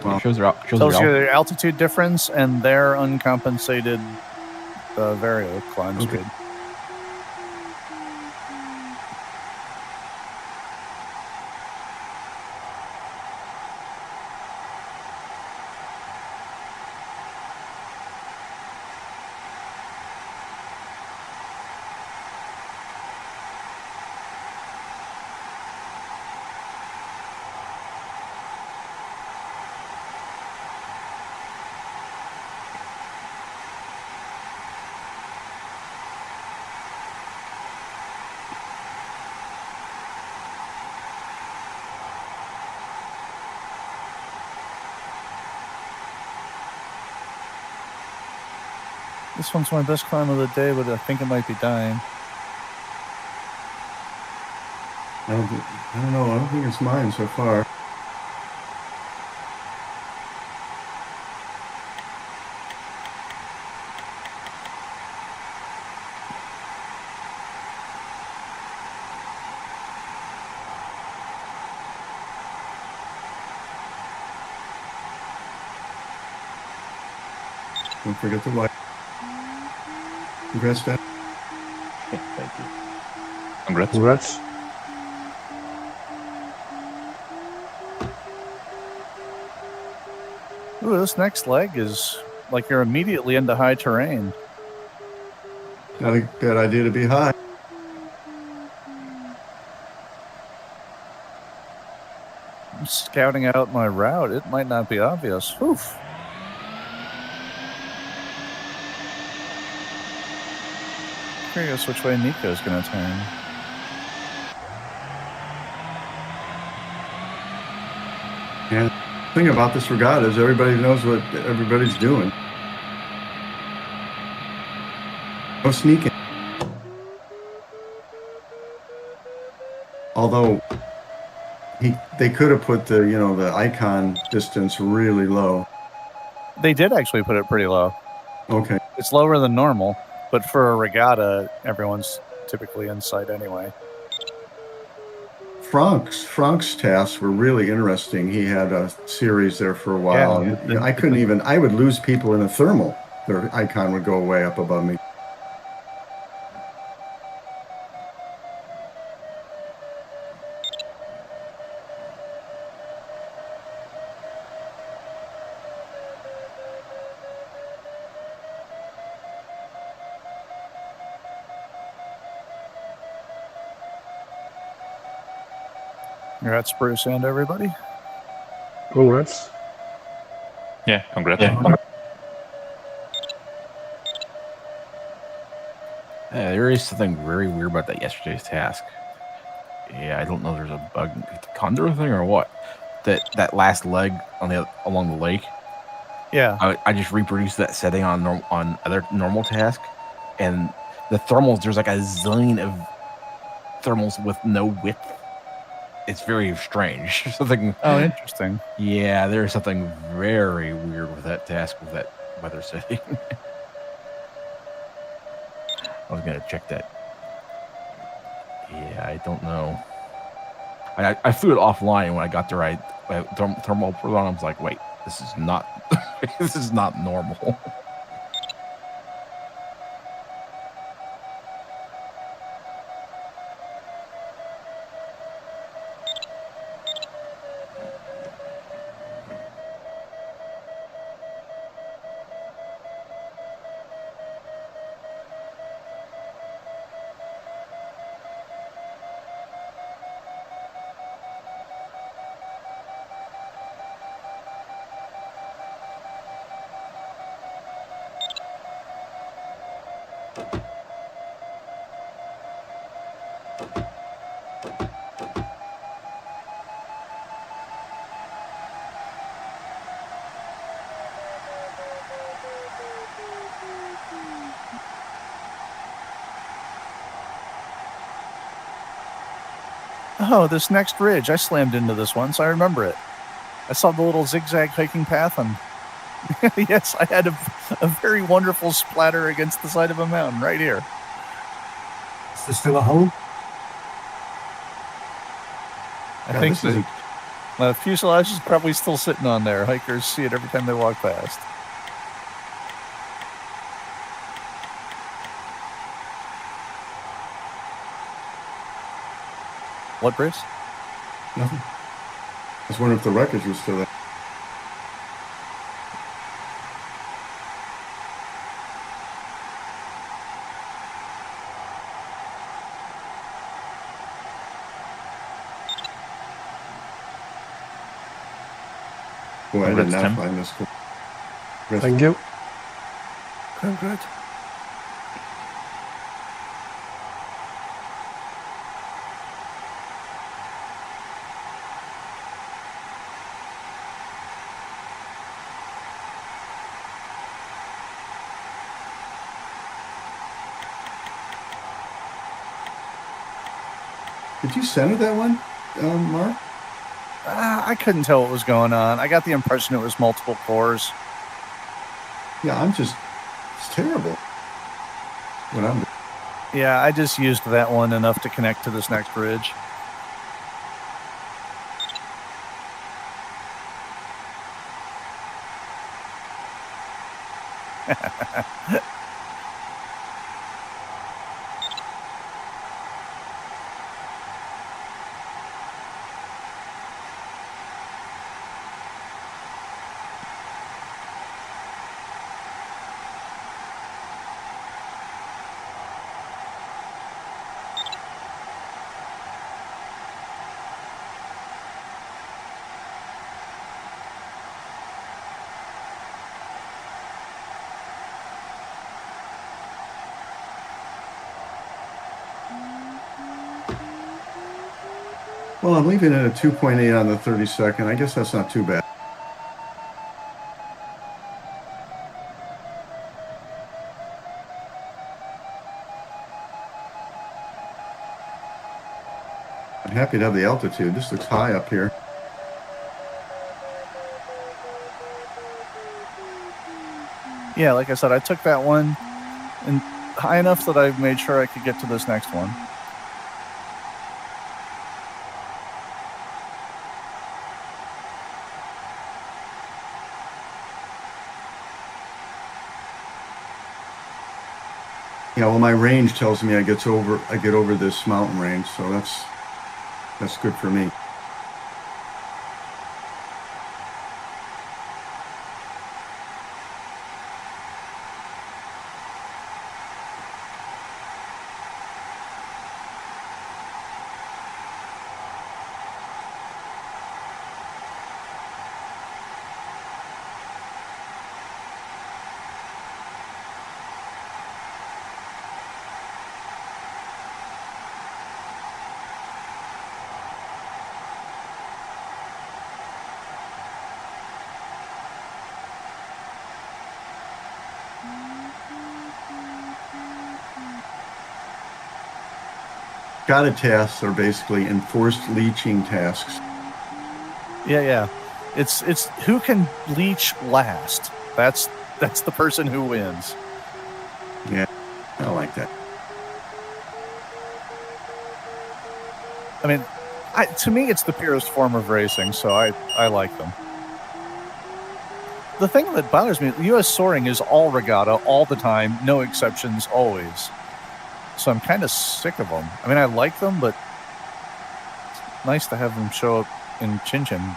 Speaker 2: Wow.
Speaker 1: Shows
Speaker 5: Tells you their altitude difference and their uncompensated vario climb
Speaker 2: Okay.
Speaker 5: speed. This one's my best climb of the day, but I think it might be dying.
Speaker 2: I don't know. I don't think it's mine so far. Don't forget the white. Congrats, Dan.
Speaker 9: Thank you.
Speaker 4: Congrats.
Speaker 3: Congrats.
Speaker 5: Ooh, this next leg is like you're immediately into high terrain.
Speaker 2: Not a bad idea to be high.
Speaker 5: I'm scouting out my route. It might not be obvious. Oof. Curious which way Nico's going to turn.
Speaker 2: And the thing about this regatta is everybody knows what everybody's doing. No sneaking. Although they could have put the the icon distance really low.
Speaker 5: They did actually put it pretty low.
Speaker 2: Okay.
Speaker 5: It's lower than normal, but for a regatta, everyone's typically in sight anyway.
Speaker 2: Frank's tasks were really interesting. He had a series there for a while.
Speaker 5: Yeah,
Speaker 2: I would lose people in a thermal. Their icon would go way up above me.
Speaker 5: Congrats, Bruce, and everybody.
Speaker 3: Congrats.
Speaker 4: Yeah, congrats.
Speaker 1: Yeah, there is something very weird about that yesterday's task. Yeah, I don't know if there's a bug with the Condor thing or what. That last leg along the lake.
Speaker 5: Yeah.
Speaker 1: I just reproduced that setting on other normal task, and the thermals, there's like a zillion of thermals with no width. It's very strange. Something.
Speaker 5: Oh, interesting.
Speaker 1: Yeah, there's something very weird with that task with that weather setting. I was gonna check that. Yeah, I don't know. I flew it offline when I got there. I thermal put on. I was like, wait, this is not this is not normal.
Speaker 5: Oh, this next ridge. I slammed into this once. I remember it. I saw the little zigzag hiking path, and yes, I had a very wonderful splatter against the side of a mountain right here.
Speaker 7: Is there still a hole?
Speaker 5: I think the fuselage is probably still sitting on there. Hikers see it every time they walk past. What, Bruce?
Speaker 2: Nothing. I was wondering if the wreckage was still there. Boy, I did not
Speaker 4: Tim.
Speaker 2: find this cool.
Speaker 3: Thank you.
Speaker 5: Good.
Speaker 2: Did you center that one, Mark?
Speaker 5: I couldn't tell what was going on. I got the impression it was multiple cores.
Speaker 2: Yeah, it's terrible. What I'm doing.
Speaker 5: Yeah, I just used that one enough to connect to this next ridge.
Speaker 2: Well, I'm leaving it at 2.8 on the 32nd. I guess that's not too bad. I'm happy to have the altitude. This looks high up here.
Speaker 5: Yeah, like I said, I took that one and high enough that I made sure I could get to this next one.
Speaker 2: Yeah, well, my range tells me I get over this mountain range, so that's good for me. Regatta tasks are basically enforced leaching tasks.
Speaker 5: Yeah. It's who can leech last. That's the person who wins.
Speaker 2: Yeah, I like that.
Speaker 5: I mean, to me, it's the purest form of racing, so I like them. The thing that bothers me, U.S. soaring is all regatta all the time, no exceptions, always. So I'm kind of sick of them. I mean, I like them, but it's nice to have them show up in Tchin Tchin.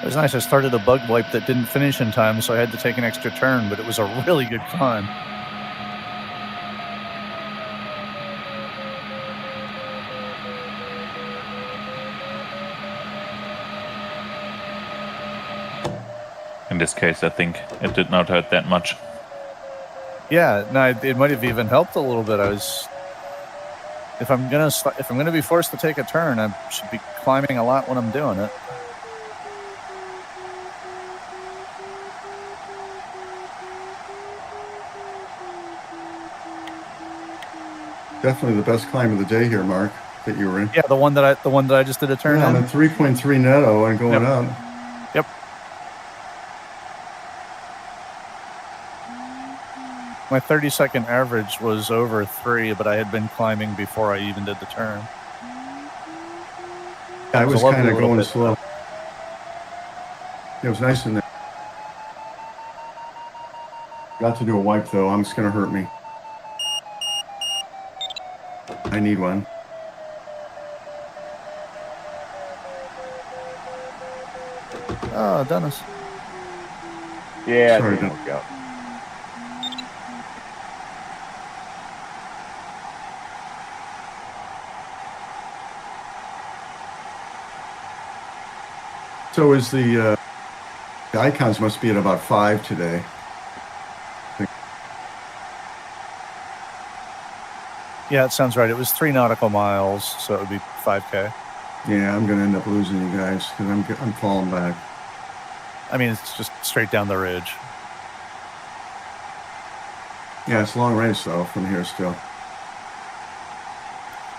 Speaker 5: It was nice. I started a bug wipe that didn't finish in time, so I had to take an extra turn, but it was a really good climb.
Speaker 4: In this case, I think it did not hurt that much.
Speaker 5: Yeah, no, it might have even helped a little bit. If I'm gonna be forced to take a turn, I should be climbing a lot when I'm doing it.
Speaker 2: Definitely the best climb of the day here, Mark, that you were in.
Speaker 5: Yeah, the one that I just did a turn
Speaker 2: on
Speaker 5: on.
Speaker 2: a 3.3 netto and going up.
Speaker 5: Yep. My 30-second average was over 3, but I had been climbing before I even did the turn.
Speaker 2: I was kind of going
Speaker 5: bit
Speaker 2: slow. It was nice in there. Got to do a wipe though. It's going to hurt me. I need one.
Speaker 5: Oh, Dennis.
Speaker 9: Yeah,
Speaker 2: Sorry,
Speaker 9: it didn't work out.
Speaker 2: So is the icons must be at about 5 today.
Speaker 5: Yeah, it sounds right. It was 3 nautical miles, so it would be 5K.
Speaker 2: Yeah, I'm going to end up losing you guys because I'm falling back.
Speaker 5: I mean, it's just straight down the ridge.
Speaker 2: Yeah, it's a long race though from here still.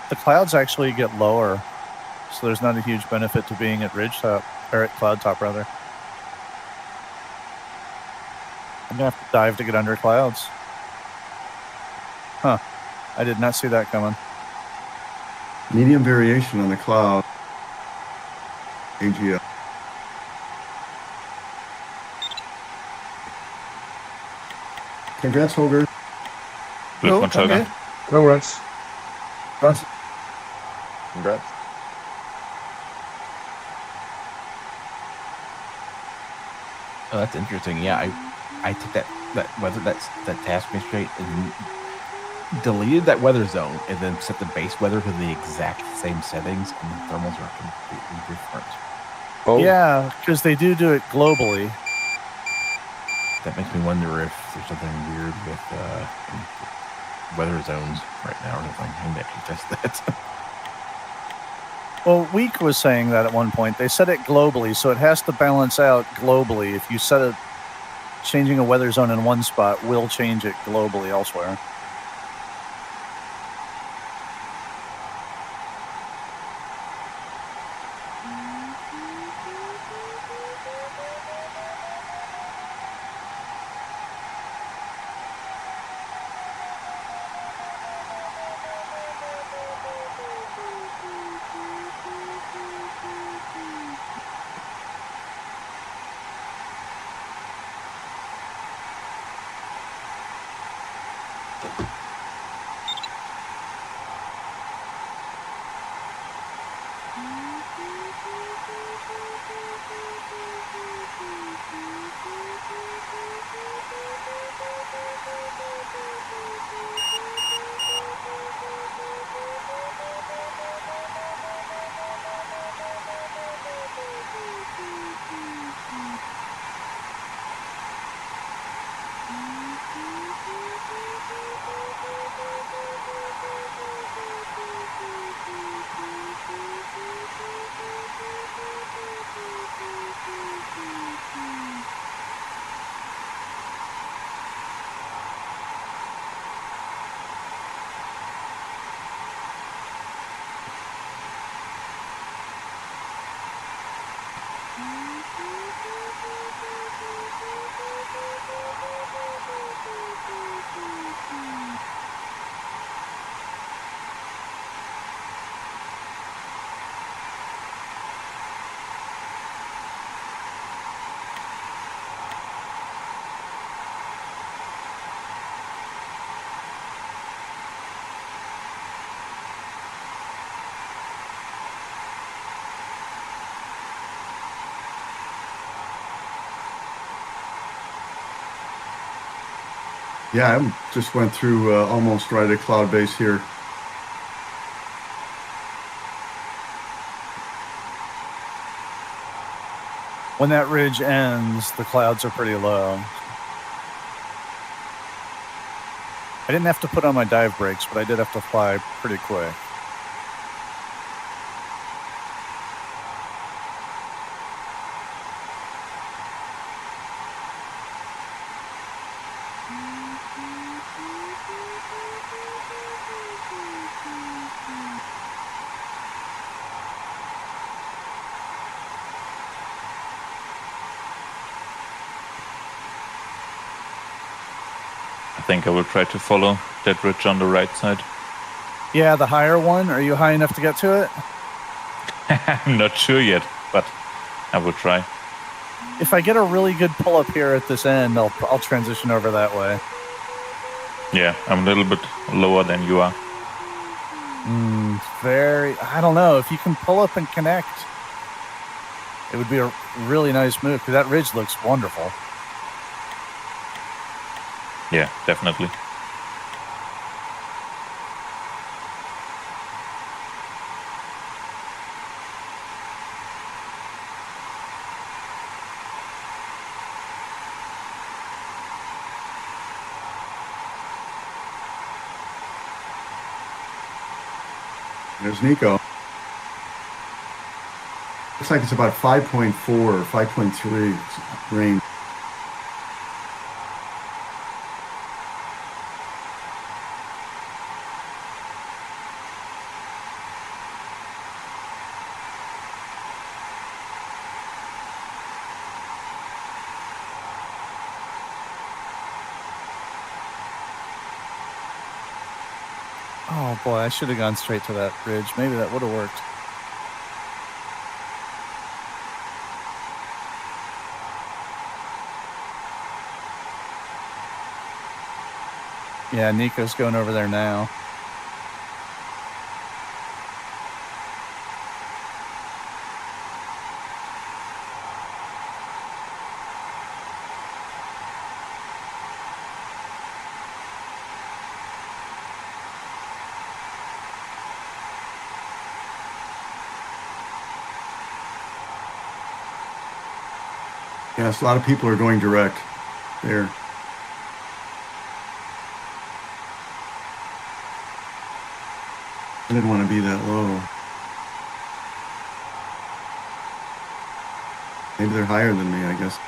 Speaker 5: The clouds actually get lower, so there's not a huge benefit to being at ridge top, or at cloud top rather. I'm gonna have to dive to get under clouds. Huh. I did not see that coming.
Speaker 2: Medium variation on the cloud. AGL. Congrats, Holger.
Speaker 4: Glückwunsch, Holger.
Speaker 3: Congrats.
Speaker 9: Congrats.
Speaker 1: Oh, that's interesting. Yeah, I took that weather that task me straight and deleted that weather zone and then set the base weather to the exact same settings, and the thermals are completely different.
Speaker 3: Oh,
Speaker 5: Yeah, because they do it globally.
Speaker 1: That makes me wonder if there's something weird with weather zones right now or something. I need to actually test that.
Speaker 5: Well, Week was saying that at one point. They set it globally, so it has to balance out globally. If you set it, changing a weather zone in one spot will change it globally elsewhere.
Speaker 2: Yeah, I just went through almost right at cloud base here.
Speaker 5: When that ridge ends, the clouds are pretty low. I didn't have to put on my dive brakes, but I did have to fly pretty quick.
Speaker 4: I think I will try to follow that ridge on the right side.
Speaker 5: Yeah, the higher one. Are you high enough to get to it?
Speaker 4: I'm not sure yet, but I will try.
Speaker 5: If I get a really good pull up here at this end, I'll transition over that way.
Speaker 4: Yeah, I'm a little bit lower than you are.
Speaker 5: I don't know. If you can pull up and connect, it would be a really nice move because that ridge looks wonderful.
Speaker 4: Yeah, definitely.
Speaker 2: There's Nico. Looks like it's about 5.4 or 5.3 range.
Speaker 5: Oh boy, I should have gone straight to that ridge. Maybe that would have worked. Yeah, Nico's going over there now.
Speaker 2: Yes, a lot of people are going direct there. I didn't want to be that low. Maybe they're higher than me, I guess.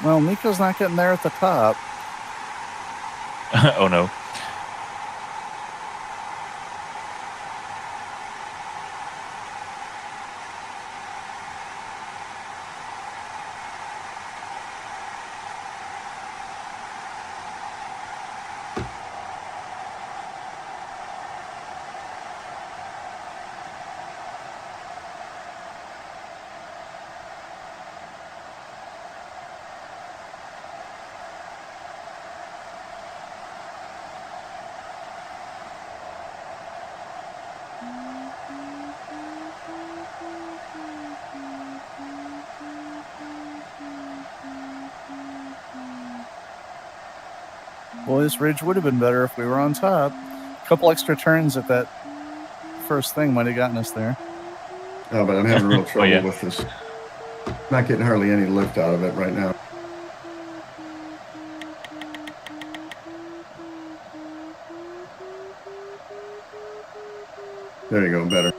Speaker 5: Well, Nico's not getting there at the top.
Speaker 4: Oh no.
Speaker 5: Well, this ridge would have been better if we were on top. A couple extra turns at that first thing might have gotten us there.
Speaker 2: Oh, but I'm having real trouble
Speaker 4: yeah.
Speaker 2: with this. Not getting hardly any lift out of it right now. There you go, better.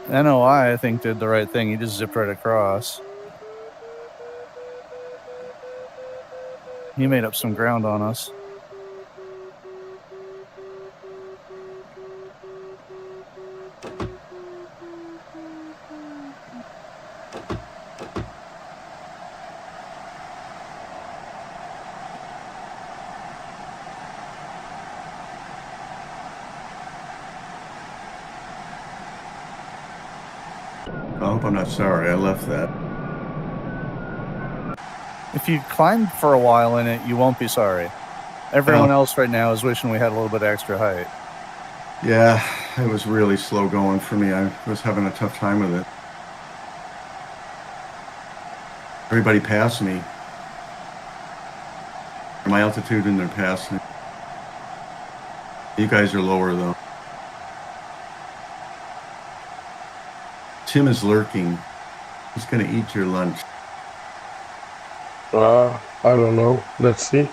Speaker 5: NOI, I think, did the right thing. He just zipped right across. He made up some ground on us.
Speaker 2: I hope I'm not sorry I left that.
Speaker 5: If you climbed for a while in it, you won't be sorry. Everyone else right now is wishing we had a little bit extra height.
Speaker 2: Yeah, it was really slow going for me. I was having a tough time with it. Everybody passed me. My altitude and they're passing me. You guys are lower though. Tim is lurking. He's gonna eat your lunch.
Speaker 3: I don't know. Let's see.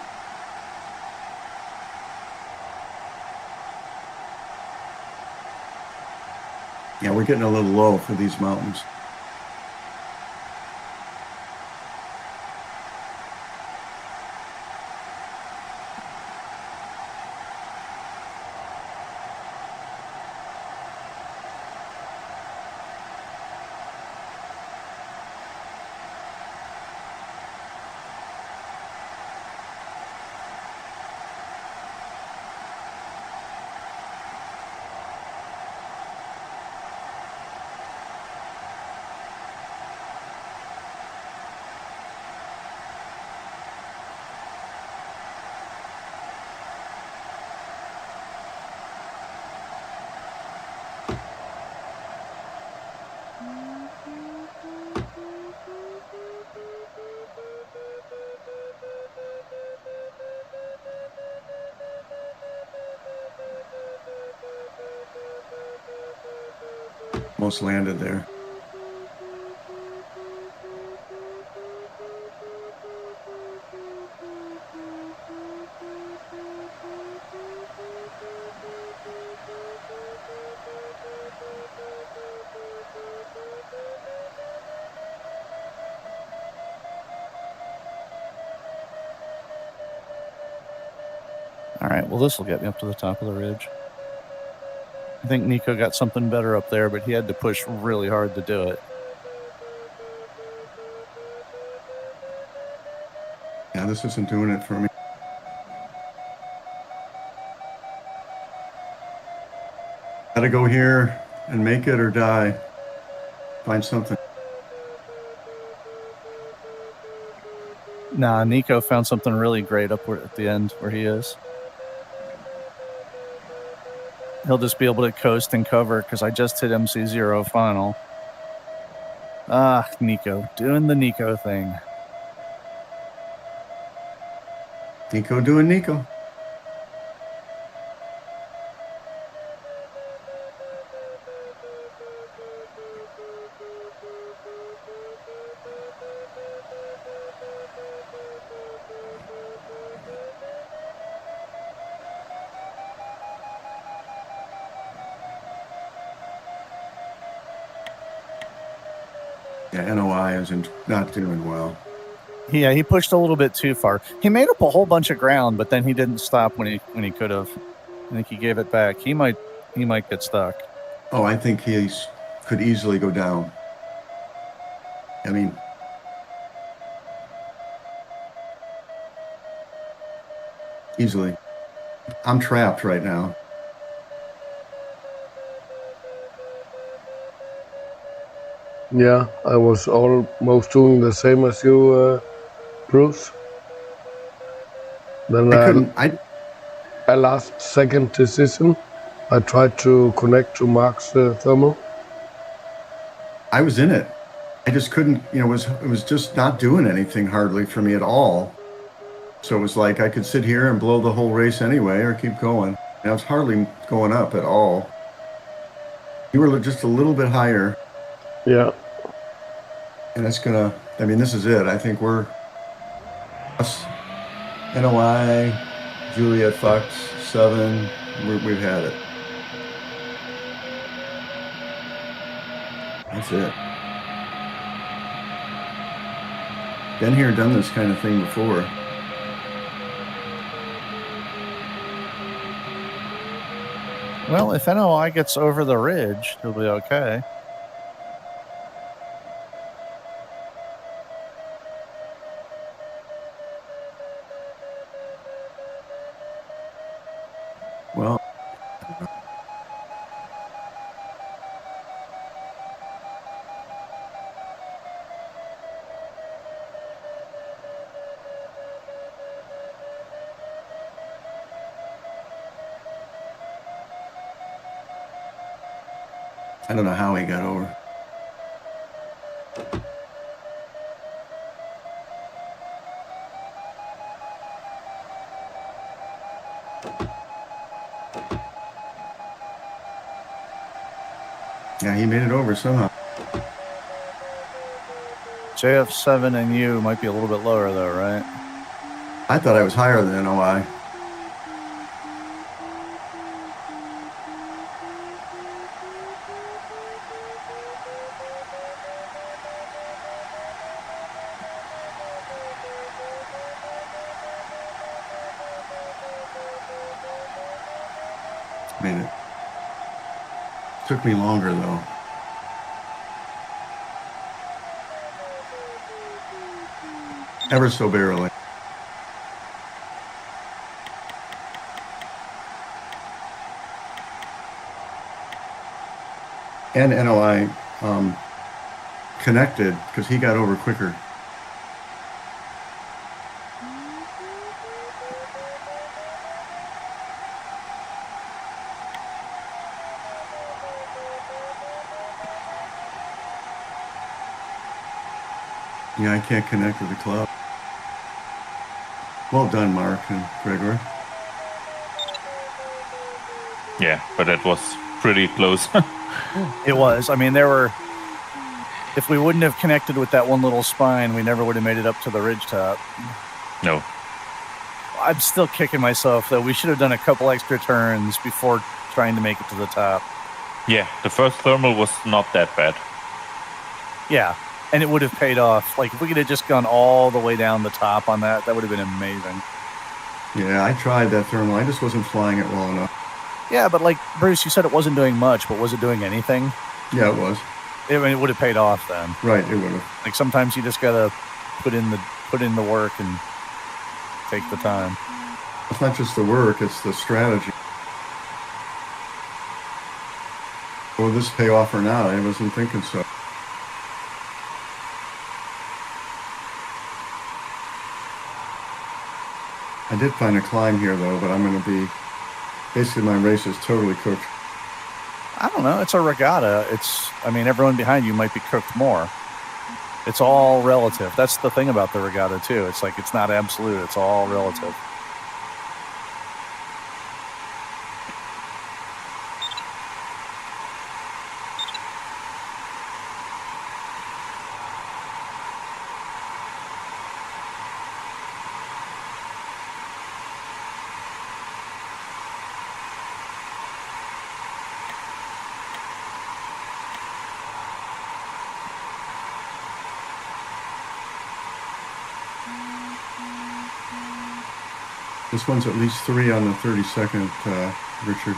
Speaker 2: Yeah, we're getting a little low for these mountains. Almost landed there.
Speaker 5: All right, well, this will get me up to the top of the ridge. I think Nico got something better up there, but he had to push really hard to do it.
Speaker 2: Yeah, this isn't doing it for me. Gotta go here and make it or die. Find something.
Speaker 5: Nah, Nico found something really great up at the end where he is. He'll just be able to coast and cover because I just hit MC0 final. Ah, Nico, doing the Nico thing.
Speaker 2: Nico doing Nico. Yeah, NOI isn't not doing well.
Speaker 5: Yeah, he pushed a little bit too far. He made up a whole bunch of ground, but then he didn't stop when he could have. I think he gave it back. He might get stuck.
Speaker 2: Oh, I think he could easily go down. I mean, easily. I'm trapped right now.
Speaker 3: Yeah, I was almost doing the same as you, Bruce. Then I last second decision, I tried to connect to Mark's thermal.
Speaker 2: I was in it. I just couldn't, it was just not doing anything hardly for me at all. So it was like I could sit here and blow the whole race anyway or keep going. And I was hardly going up at all. You were just a little bit higher.
Speaker 3: Yeah.
Speaker 2: And it's gonna, this is it. I think we're us, NOI, Juliet Fox, 7, we've had it. That's it. Been here, done this kind of thing before.
Speaker 5: Well, if NOI gets over the ridge, he'll be okay.
Speaker 2: Well, I don't know how he got over. Yeah, he made it over somehow.
Speaker 5: JF7 and you might be a little bit lower though, right?
Speaker 2: I thought I was higher than NOI. Made it. Took me longer though. Ever so barely. And NOI connected because he got over quicker. Yeah, I can't connect with the club. Well done, Mark and Gregor.
Speaker 4: Yeah, but that was pretty close.
Speaker 5: It was. I mean, there were. If we wouldn't have connected with that one little spine, we never would have made it up to the ridge top.
Speaker 4: No.
Speaker 5: I'm still kicking myself, though. We should have done a couple extra turns before trying to make it to the top.
Speaker 4: Yeah, the first thermal was not that bad.
Speaker 5: Yeah, and it would have paid off. Like, if we could have just gone all the way down the top on that, that would have been amazing.
Speaker 2: Yeah, I tried that thermal. I just wasn't flying it well enough.
Speaker 5: Yeah, but like, Bruce, you said it wasn't doing much, but was it doing anything?
Speaker 2: Yeah, it was.
Speaker 5: I mean, it would have paid off then.
Speaker 2: Right, it would have.
Speaker 5: Like, sometimes you just gotta put in the work and take the time.
Speaker 2: It's not just the work, it's the strategy. Will this pay off or not? I wasn't thinking so. I did find a climb here, though, but I'm going to be... Basically, my race is totally cooked.
Speaker 5: I don't know. It's a regatta. I mean, everyone behind you might be cooked more. It's all relative. That's the thing about the regatta, too. It's like, it's not absolute. It's all relative.
Speaker 2: This one's at least 3 on the 32nd, Richard.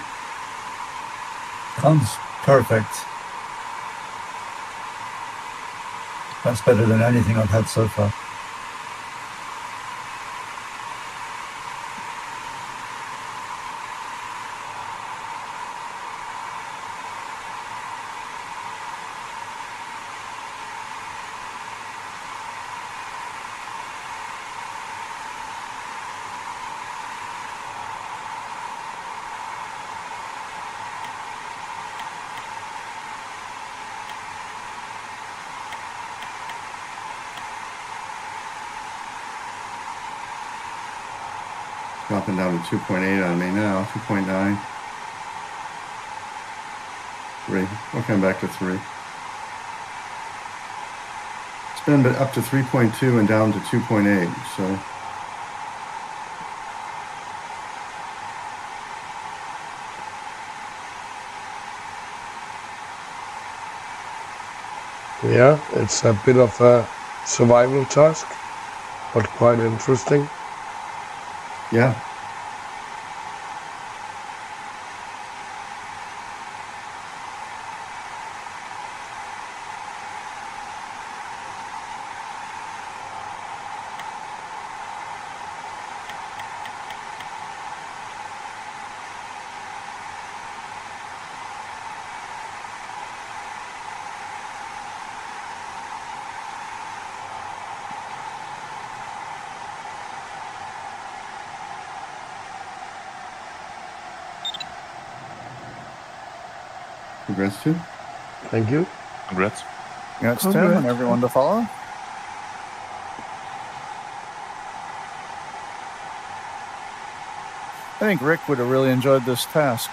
Speaker 7: Sounds perfect. That's better than anything I've had so far.
Speaker 2: Dropping down to 2.8 on me now, 2.9. 3. We'll come back to 3. It's been up to 3.2 and down to 2.8, so...
Speaker 3: Yeah, it's a bit of a survival task, but quite interesting.
Speaker 2: Yeah. Congrats, too.
Speaker 3: Thank you.
Speaker 4: Congrats.
Speaker 5: That's Tim and everyone to follow. I think Rick would have really enjoyed this task.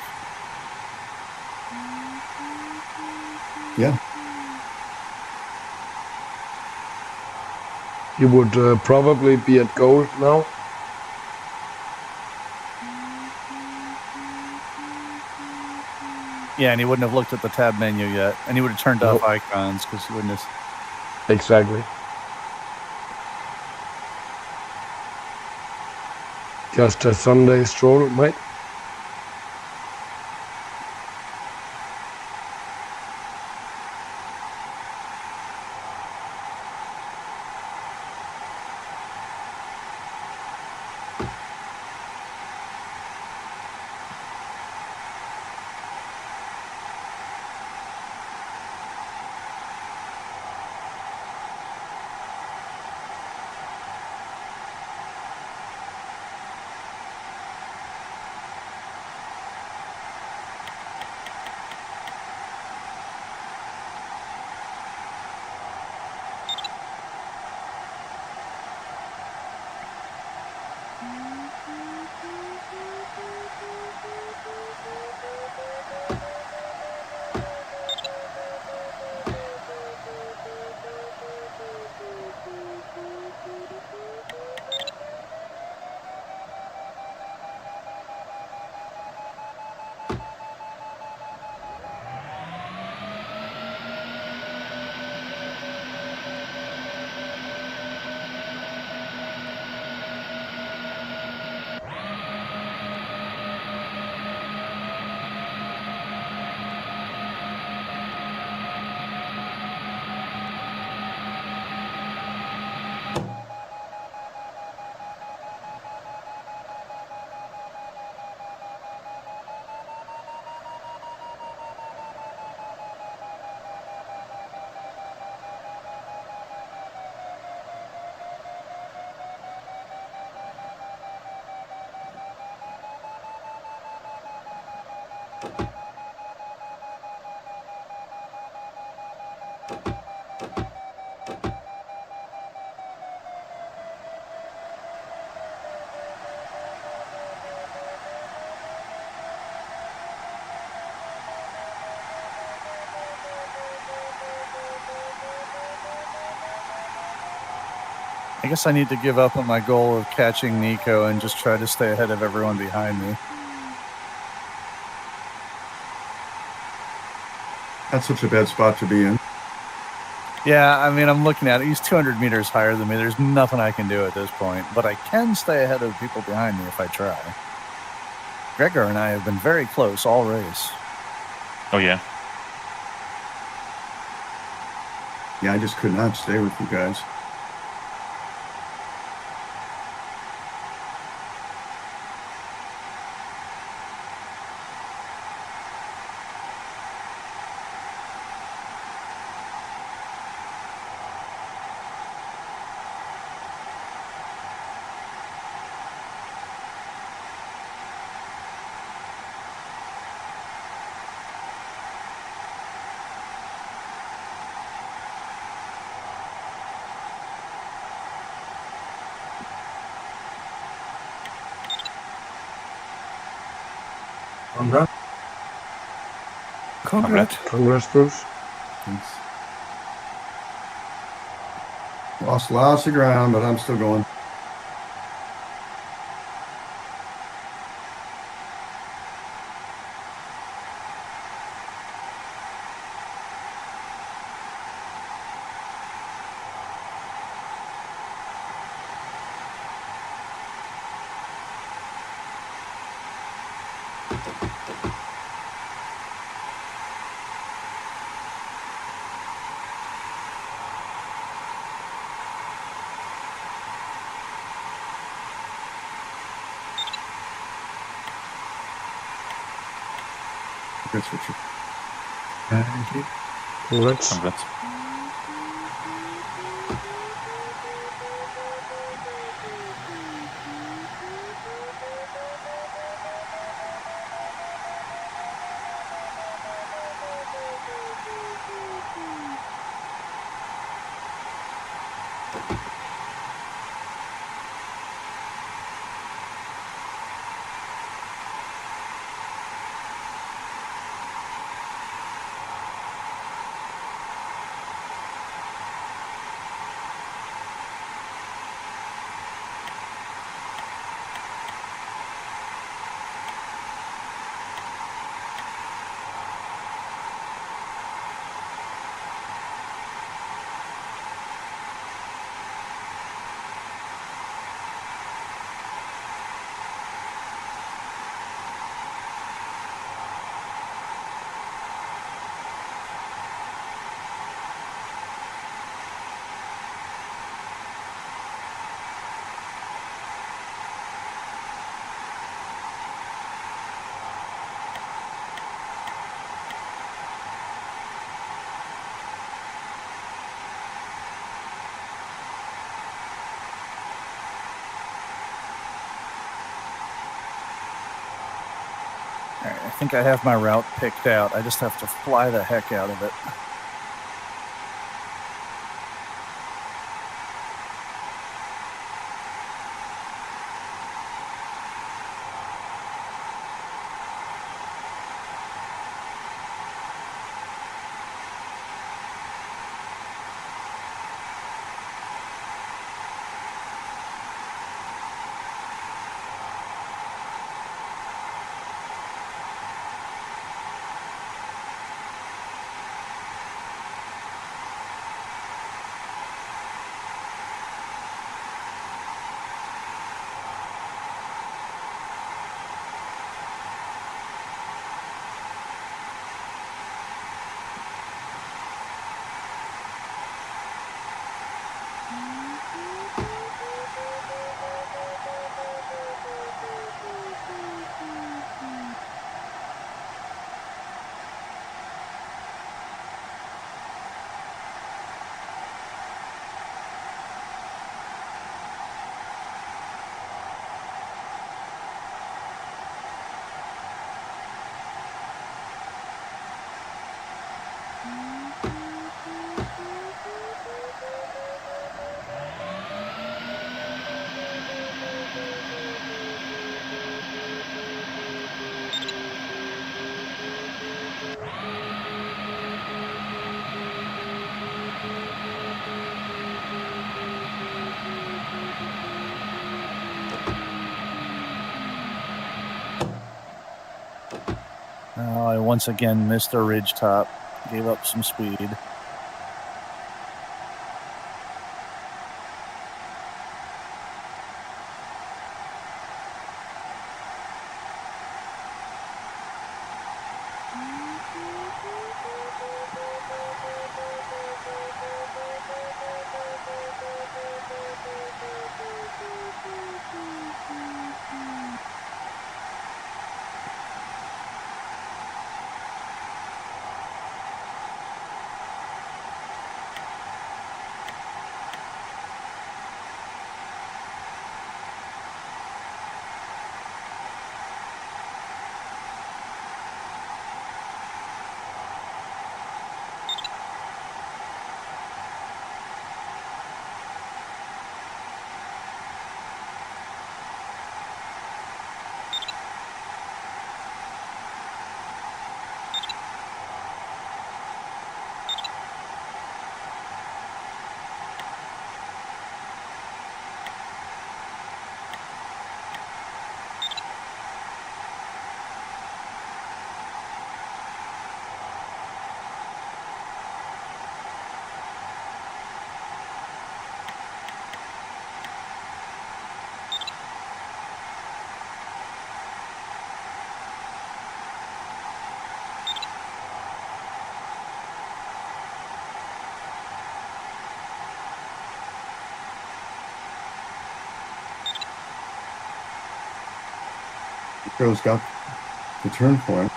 Speaker 2: Yeah.
Speaker 3: You would probably be at gold now.
Speaker 5: Yeah, and he wouldn't have looked at the tab menu yet, and he would have turned off
Speaker 3: Nope.
Speaker 5: icons because he wouldn't have.
Speaker 3: Exactly. Just a Sunday stroll, mate.
Speaker 5: I guess I need to give up on my goal of catching Nico and just try to stay ahead of everyone behind me.
Speaker 2: That's such a bad spot to be in.
Speaker 5: Yeah, I mean, I'm looking at it. He's 200 meters higher than me. There's nothing I can do at this point, but I can stay ahead of people behind me if I try. Gregor and I have been very close all race.
Speaker 4: Oh yeah.
Speaker 2: Yeah, I just could not stay with you guys.
Speaker 7: Conrad?
Speaker 3: Congrats, Bruce.
Speaker 2: Thanks. Lost lots of ground, but I'm still going. That's what you.
Speaker 7: Thank you.
Speaker 3: Congrats.
Speaker 4: Congrats.
Speaker 5: All right, I think I have my route picked out. I just have to fly the heck out of it. I once again missed a ridge top. Gave up some speed.
Speaker 2: Joe's got the turn point.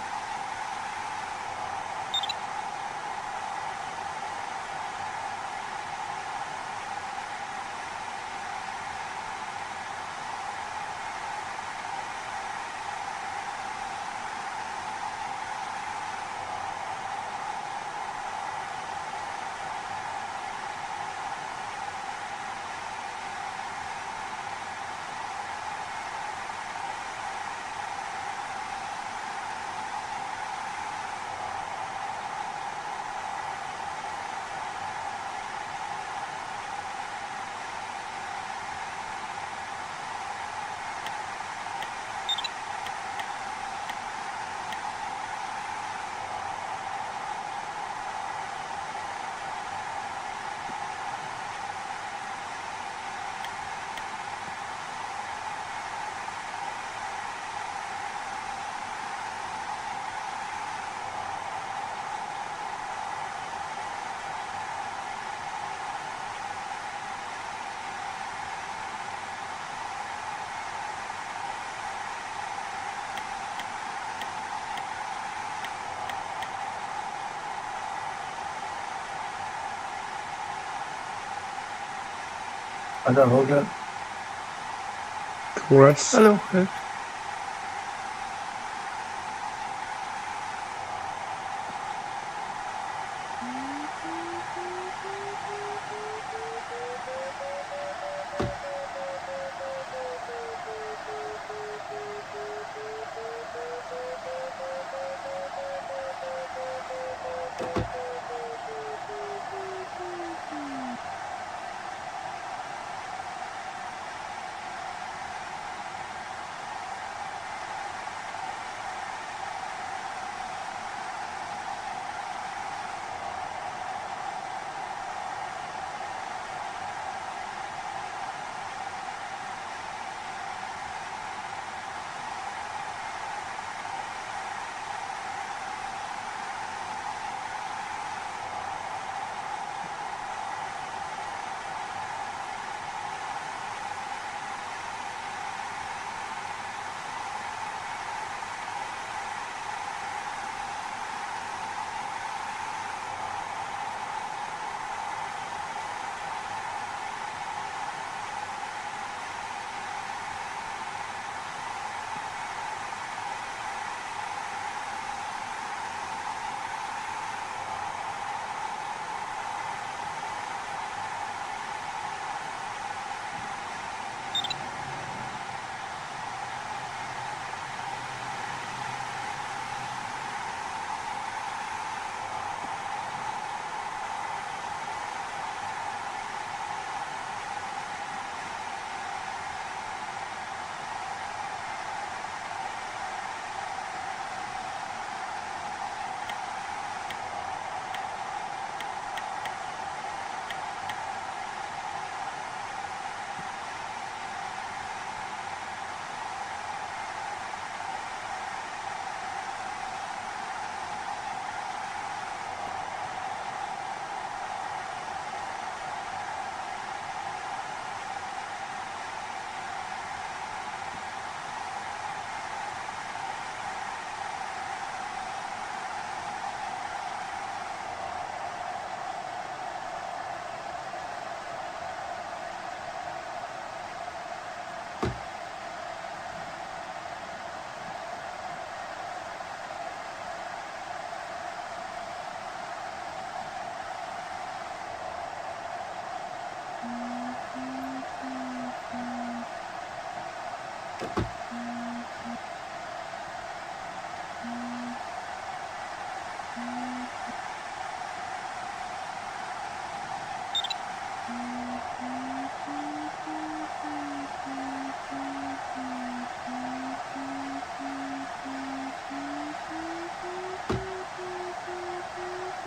Speaker 7: Hello, Roger.
Speaker 3: Congrats.
Speaker 7: Hello.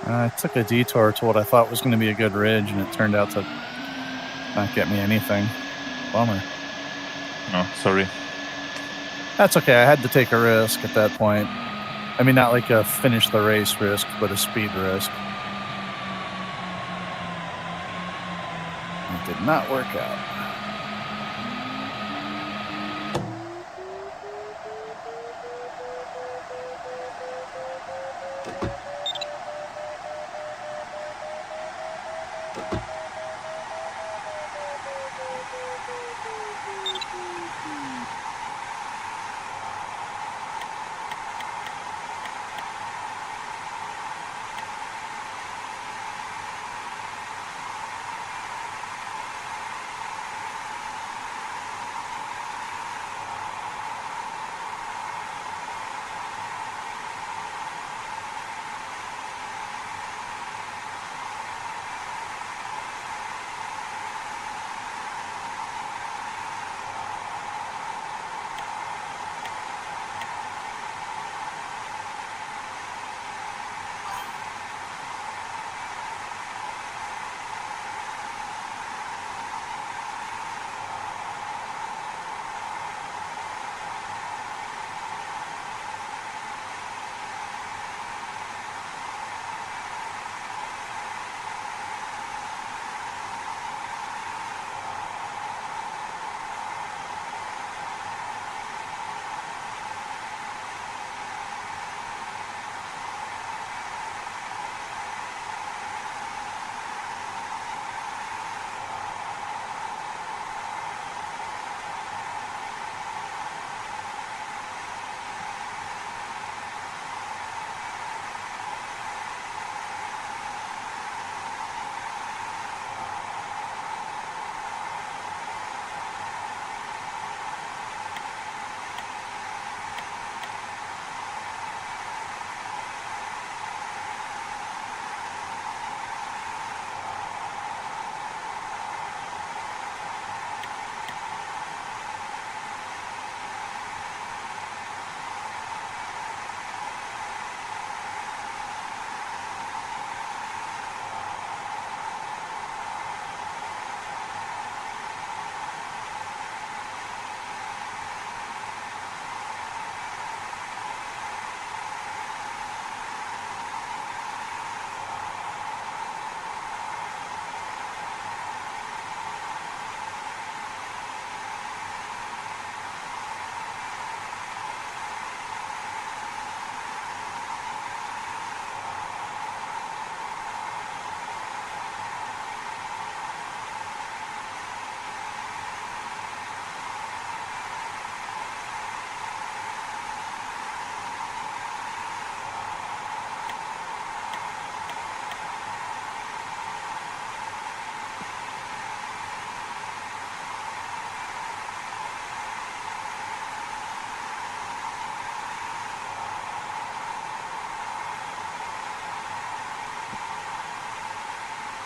Speaker 5: I took a detour to what I thought was going to be a good ridge, and it turned out to not get me anything. Bummer.
Speaker 4: Oh, sorry.
Speaker 5: That's okay. I had to take a risk at that point. I mean, not like a finish the race risk, but a speed risk. It did not work out.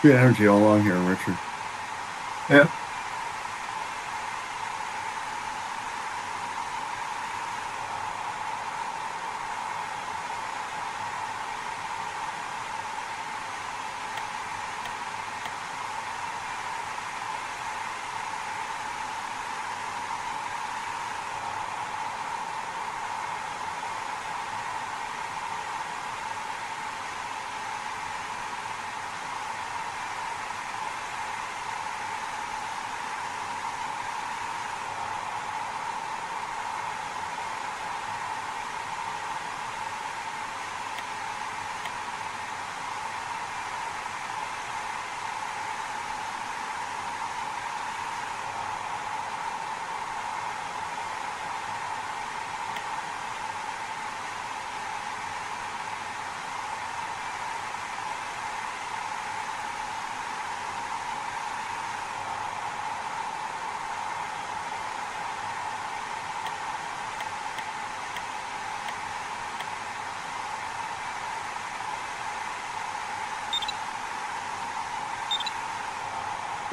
Speaker 2: Good energy all along here, Richard.
Speaker 7: Yeah.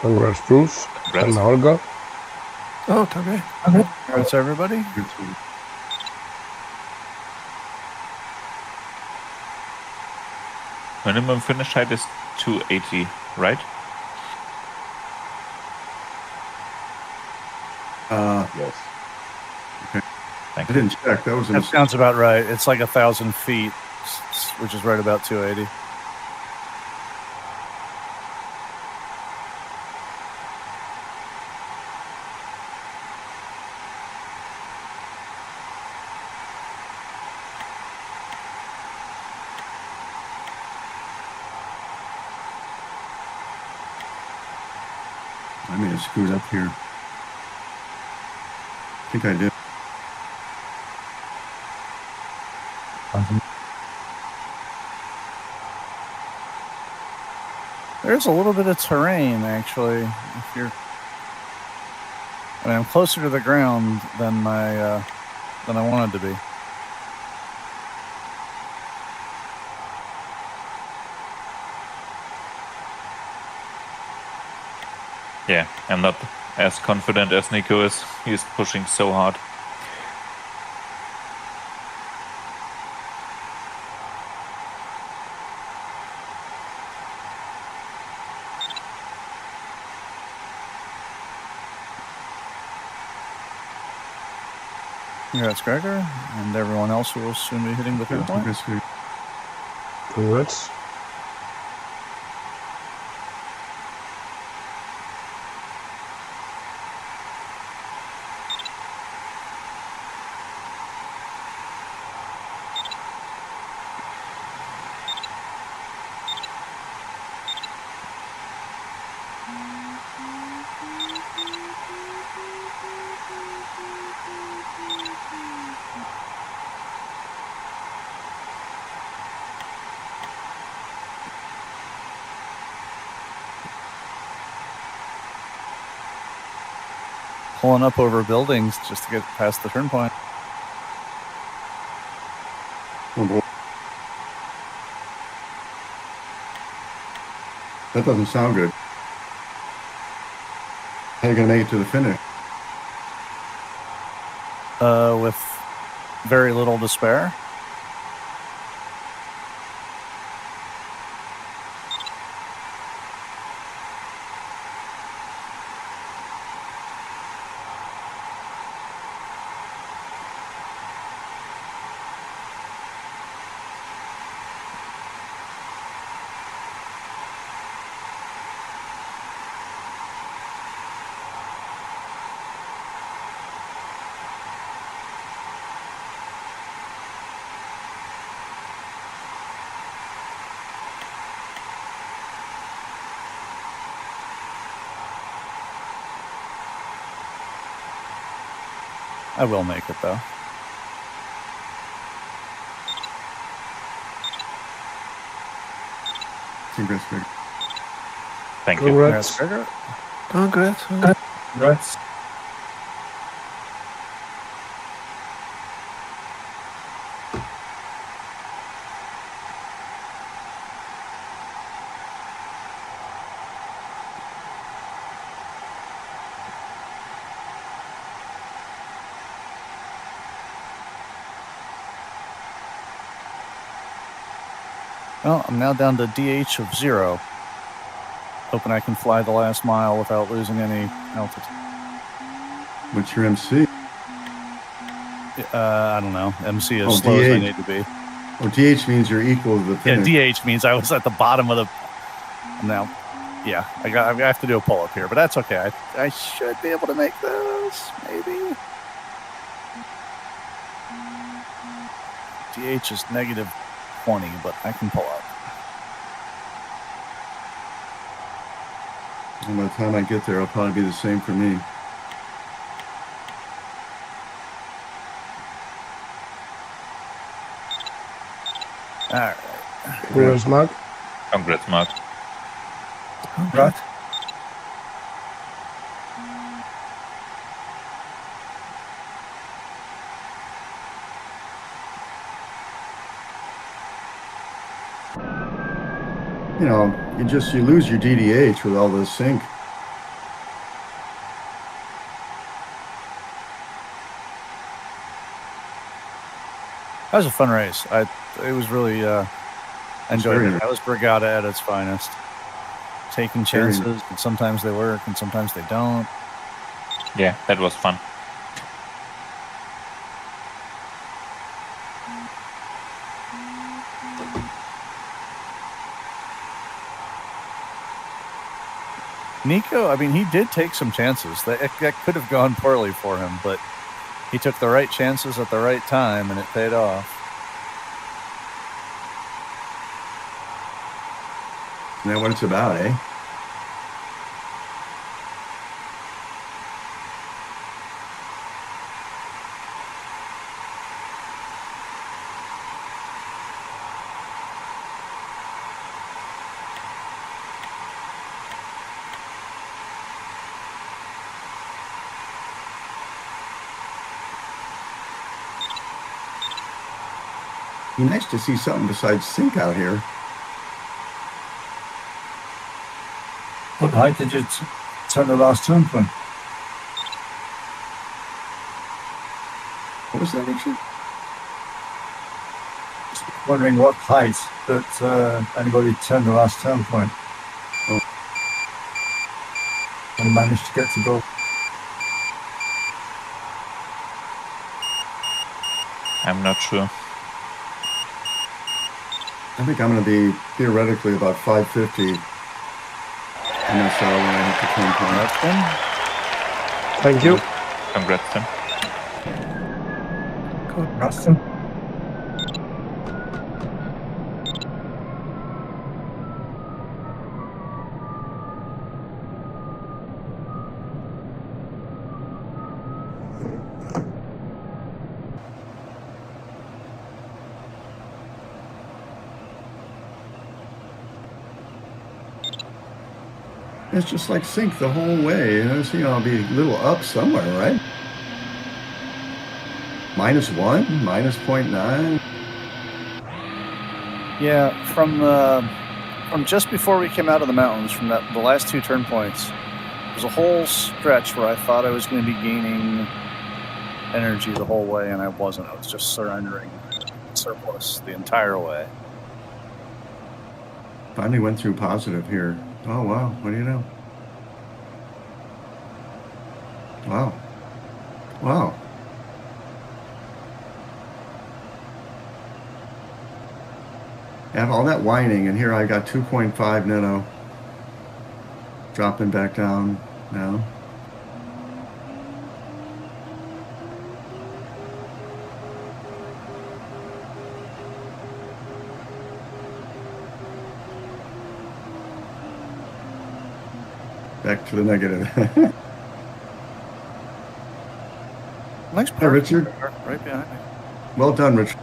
Speaker 3: Congrats, Bruce.
Speaker 4: Congrats.
Speaker 3: And Holger.
Speaker 6: Oh, okay.
Speaker 5: Thanks, everybody.
Speaker 4: Minimum finish height is 280, right?
Speaker 9: Yes.
Speaker 4: Thank
Speaker 2: I
Speaker 4: you.
Speaker 2: didn't check. That was
Speaker 5: That sounds about right. It's like 1,000 feet, which is right about 280.
Speaker 2: I may have screwed up here. I think I did.
Speaker 5: There's a little bit of terrain, actually. If you're, I mean, I'm closer to the ground than I wanted to be.
Speaker 4: Yeah, I'm not as confident as Nico is. He's pushing so hard.
Speaker 5: Congrats, Gregor, and everyone else who will soon be hitting the third point.
Speaker 3: Congrats.
Speaker 5: Pulling up over buildings just to get past the turn point.
Speaker 2: Oh, boy. That doesn't sound good. How are you going to make it to the finish?
Speaker 5: With very little to spare. I will make it, though.
Speaker 2: Congrats, Greg.
Speaker 4: Thank you.
Speaker 3: Congrats.
Speaker 5: Gregor.
Speaker 6: Congrats.
Speaker 7: Congrats.
Speaker 5: Well, I'm now down to DH of 0. Hoping I can fly the last mile without losing any altitude.
Speaker 2: What's your MC?
Speaker 5: I don't know. MC as
Speaker 2: Oh,
Speaker 5: slow as I
Speaker 2: DH.
Speaker 5: need to be.
Speaker 2: Well, DH means you're equal to the finish.
Speaker 5: Yeah, DH means I was at the bottom of the. Now, yeah, I have to do a pull up here, but that's okay. I should be able to make this, maybe. DH is negative 20, but I can pull up.
Speaker 2: And by the time I get there, it'll probably be the same for me.
Speaker 5: All right.
Speaker 3: Congrats, Mark.
Speaker 4: Congrats, Mark.
Speaker 7: Congrats.
Speaker 2: You know, you lose your DDH with all this sync.
Speaker 5: That was a fun race. It was really I enjoyed
Speaker 2: very
Speaker 5: it. That was Brigada at its finest. Taking
Speaker 2: Very-
Speaker 5: chances, and sometimes they work, and sometimes they don't.
Speaker 4: Yeah, that was fun.
Speaker 5: Nico, I mean, he did take some chances. That could have gone poorly for him, but he took the right chances at the right time, and it paid off.
Speaker 2: Isn't that what it's about, eh? Be nice to see something besides sink out here.
Speaker 7: What height did you turn the last turn point?
Speaker 2: What was that, Richard?
Speaker 7: Wondering what height that anybody turned the last turn point.
Speaker 2: Oh.
Speaker 7: And managed to get to go.
Speaker 4: I'm not sure.
Speaker 2: I think I'm going to be theoretically about 550 MSL when I hit the turn point.
Speaker 5: That's good.
Speaker 3: Thank you.
Speaker 4: Congrats, Tim.
Speaker 7: Good, Rustin.
Speaker 2: It's just like sink the whole way. So, I'll be a little up somewhere, right? -1, -0.9.
Speaker 5: Yeah, from just before we came out of the mountains, from the last two turn points, there's a whole stretch where I thought I was going to be gaining energy the whole way, and I wasn't. I was just surrendering surplus the entire way.
Speaker 2: Finally went through positive here. Oh, wow. What do you know? Wow. Wow. Have all that whining, and here I got 2.5 netto. Dropping back down now. Back to the negative.
Speaker 5: Nice
Speaker 2: Hey,
Speaker 5: park.
Speaker 2: Richard.
Speaker 5: Right behind me.
Speaker 2: Well done, Richard.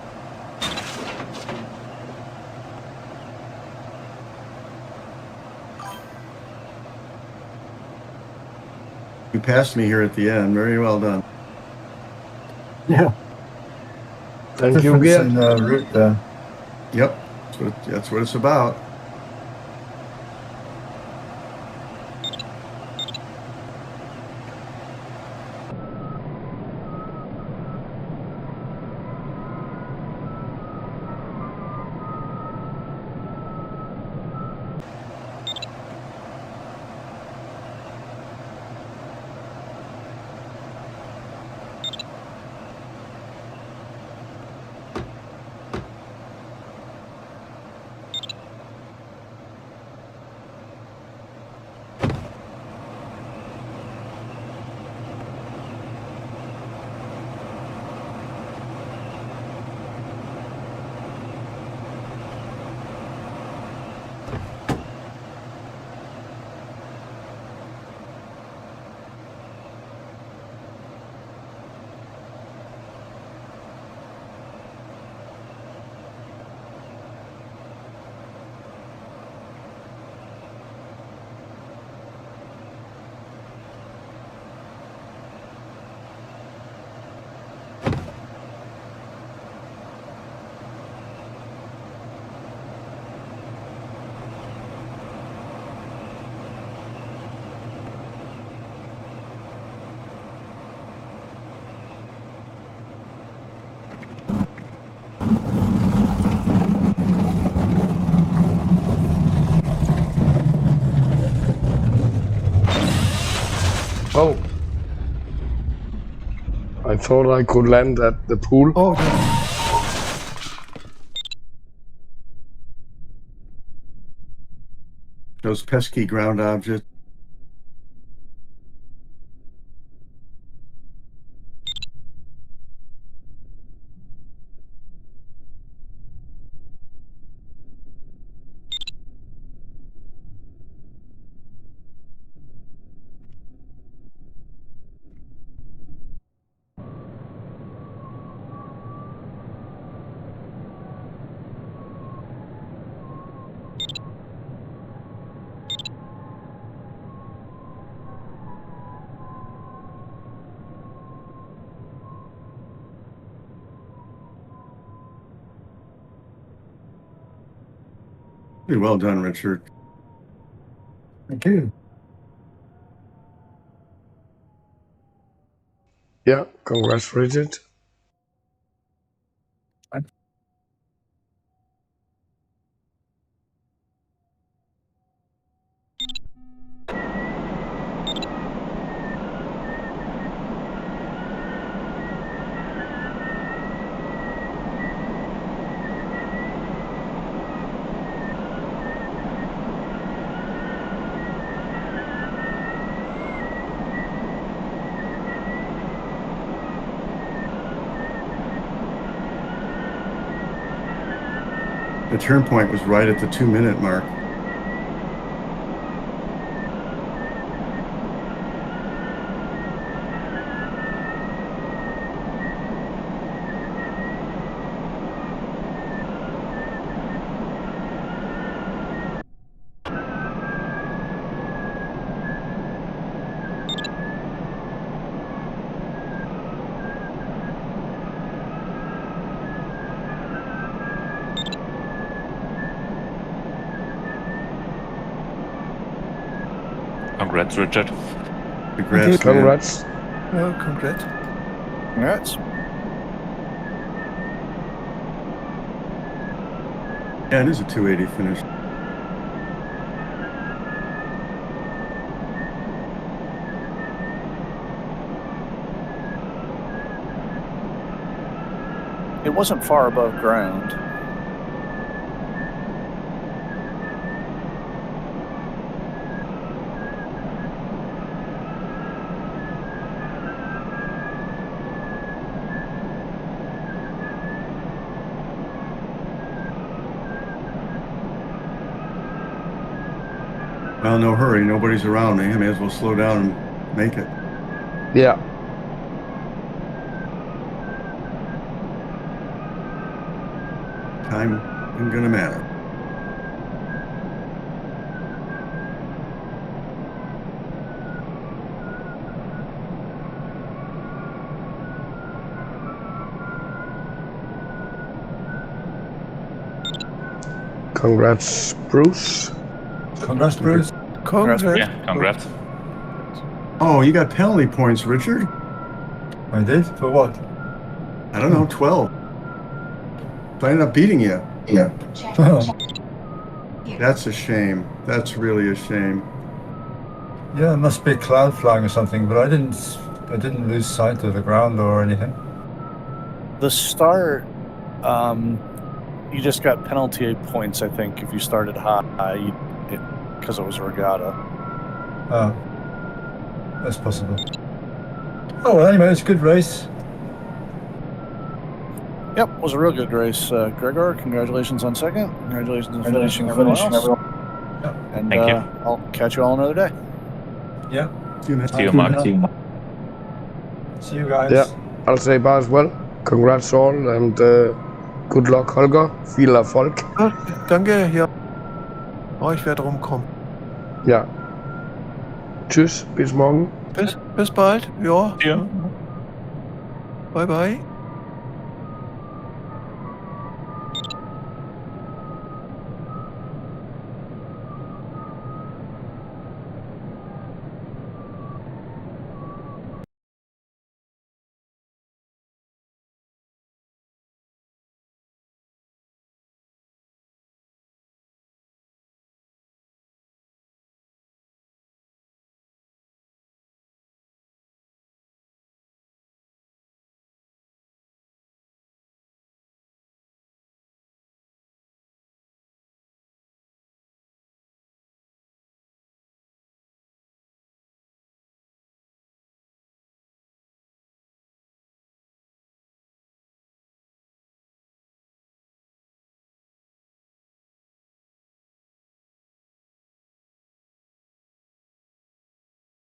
Speaker 2: You passed me here at the end. Very well done.
Speaker 7: Yeah.
Speaker 3: Thank you,
Speaker 7: Difference in
Speaker 3: Gear.
Speaker 7: route there.
Speaker 2: Yep. That's what it's about.
Speaker 3: Oh. I thought I could land at the pool.
Speaker 7: Oh,
Speaker 2: Those pesky ground objects. Pretty well done, Richard.
Speaker 7: thank you.
Speaker 3: Yeah, congrats, Richard.
Speaker 2: The turn point was right at the 2-minute mark.
Speaker 4: Congrats, Richard.
Speaker 2: Congrats, man.
Speaker 3: Congrats.
Speaker 6: Oh, congrats. Congrats.
Speaker 2: Yeah, it is a 280 finish.
Speaker 5: It wasn't far above ground.
Speaker 2: Well, no hurry. Nobody's around me. I may as well slow down and make it.
Speaker 3: Yeah.
Speaker 2: Time isn't gonna matter.
Speaker 3: Congrats, Bruce.
Speaker 7: Congrats, Bruce.
Speaker 6: Congrats.
Speaker 4: Yeah, congrats.
Speaker 2: Oh, you got penalty points, Richard.
Speaker 7: I did? For what?
Speaker 2: I don't know, 12. So I ended up beating you. Yeah. That's a shame. That's really a shame.
Speaker 7: Yeah, it must be cloud flying or something, but I didn't lose sight of the ground or anything.
Speaker 5: The start, you just got penalty points, I think, if you started high, because it was a regatta.
Speaker 7: Oh, that's possible. Oh, well, anyway, it's a good race.
Speaker 5: Yep, it was a real good race. Gregor, congratulations on second. Congratulations on finishing everyone else.
Speaker 7: Yeah.
Speaker 5: And
Speaker 4: Thank you.
Speaker 5: I'll catch you all another day.
Speaker 7: Yeah.
Speaker 2: See you next
Speaker 4: See you, Mark.
Speaker 7: See you guys.
Speaker 3: Yeah, I'll say bye as well. Congrats all and good luck, Holger. Viel Erfolg.
Speaker 6: Danke, ja. Oh, ich werde rumkommen.
Speaker 3: Ja. Tschüss, bis morgen.
Speaker 6: Bis bald. Ja.
Speaker 4: Ja.
Speaker 6: Bye bye.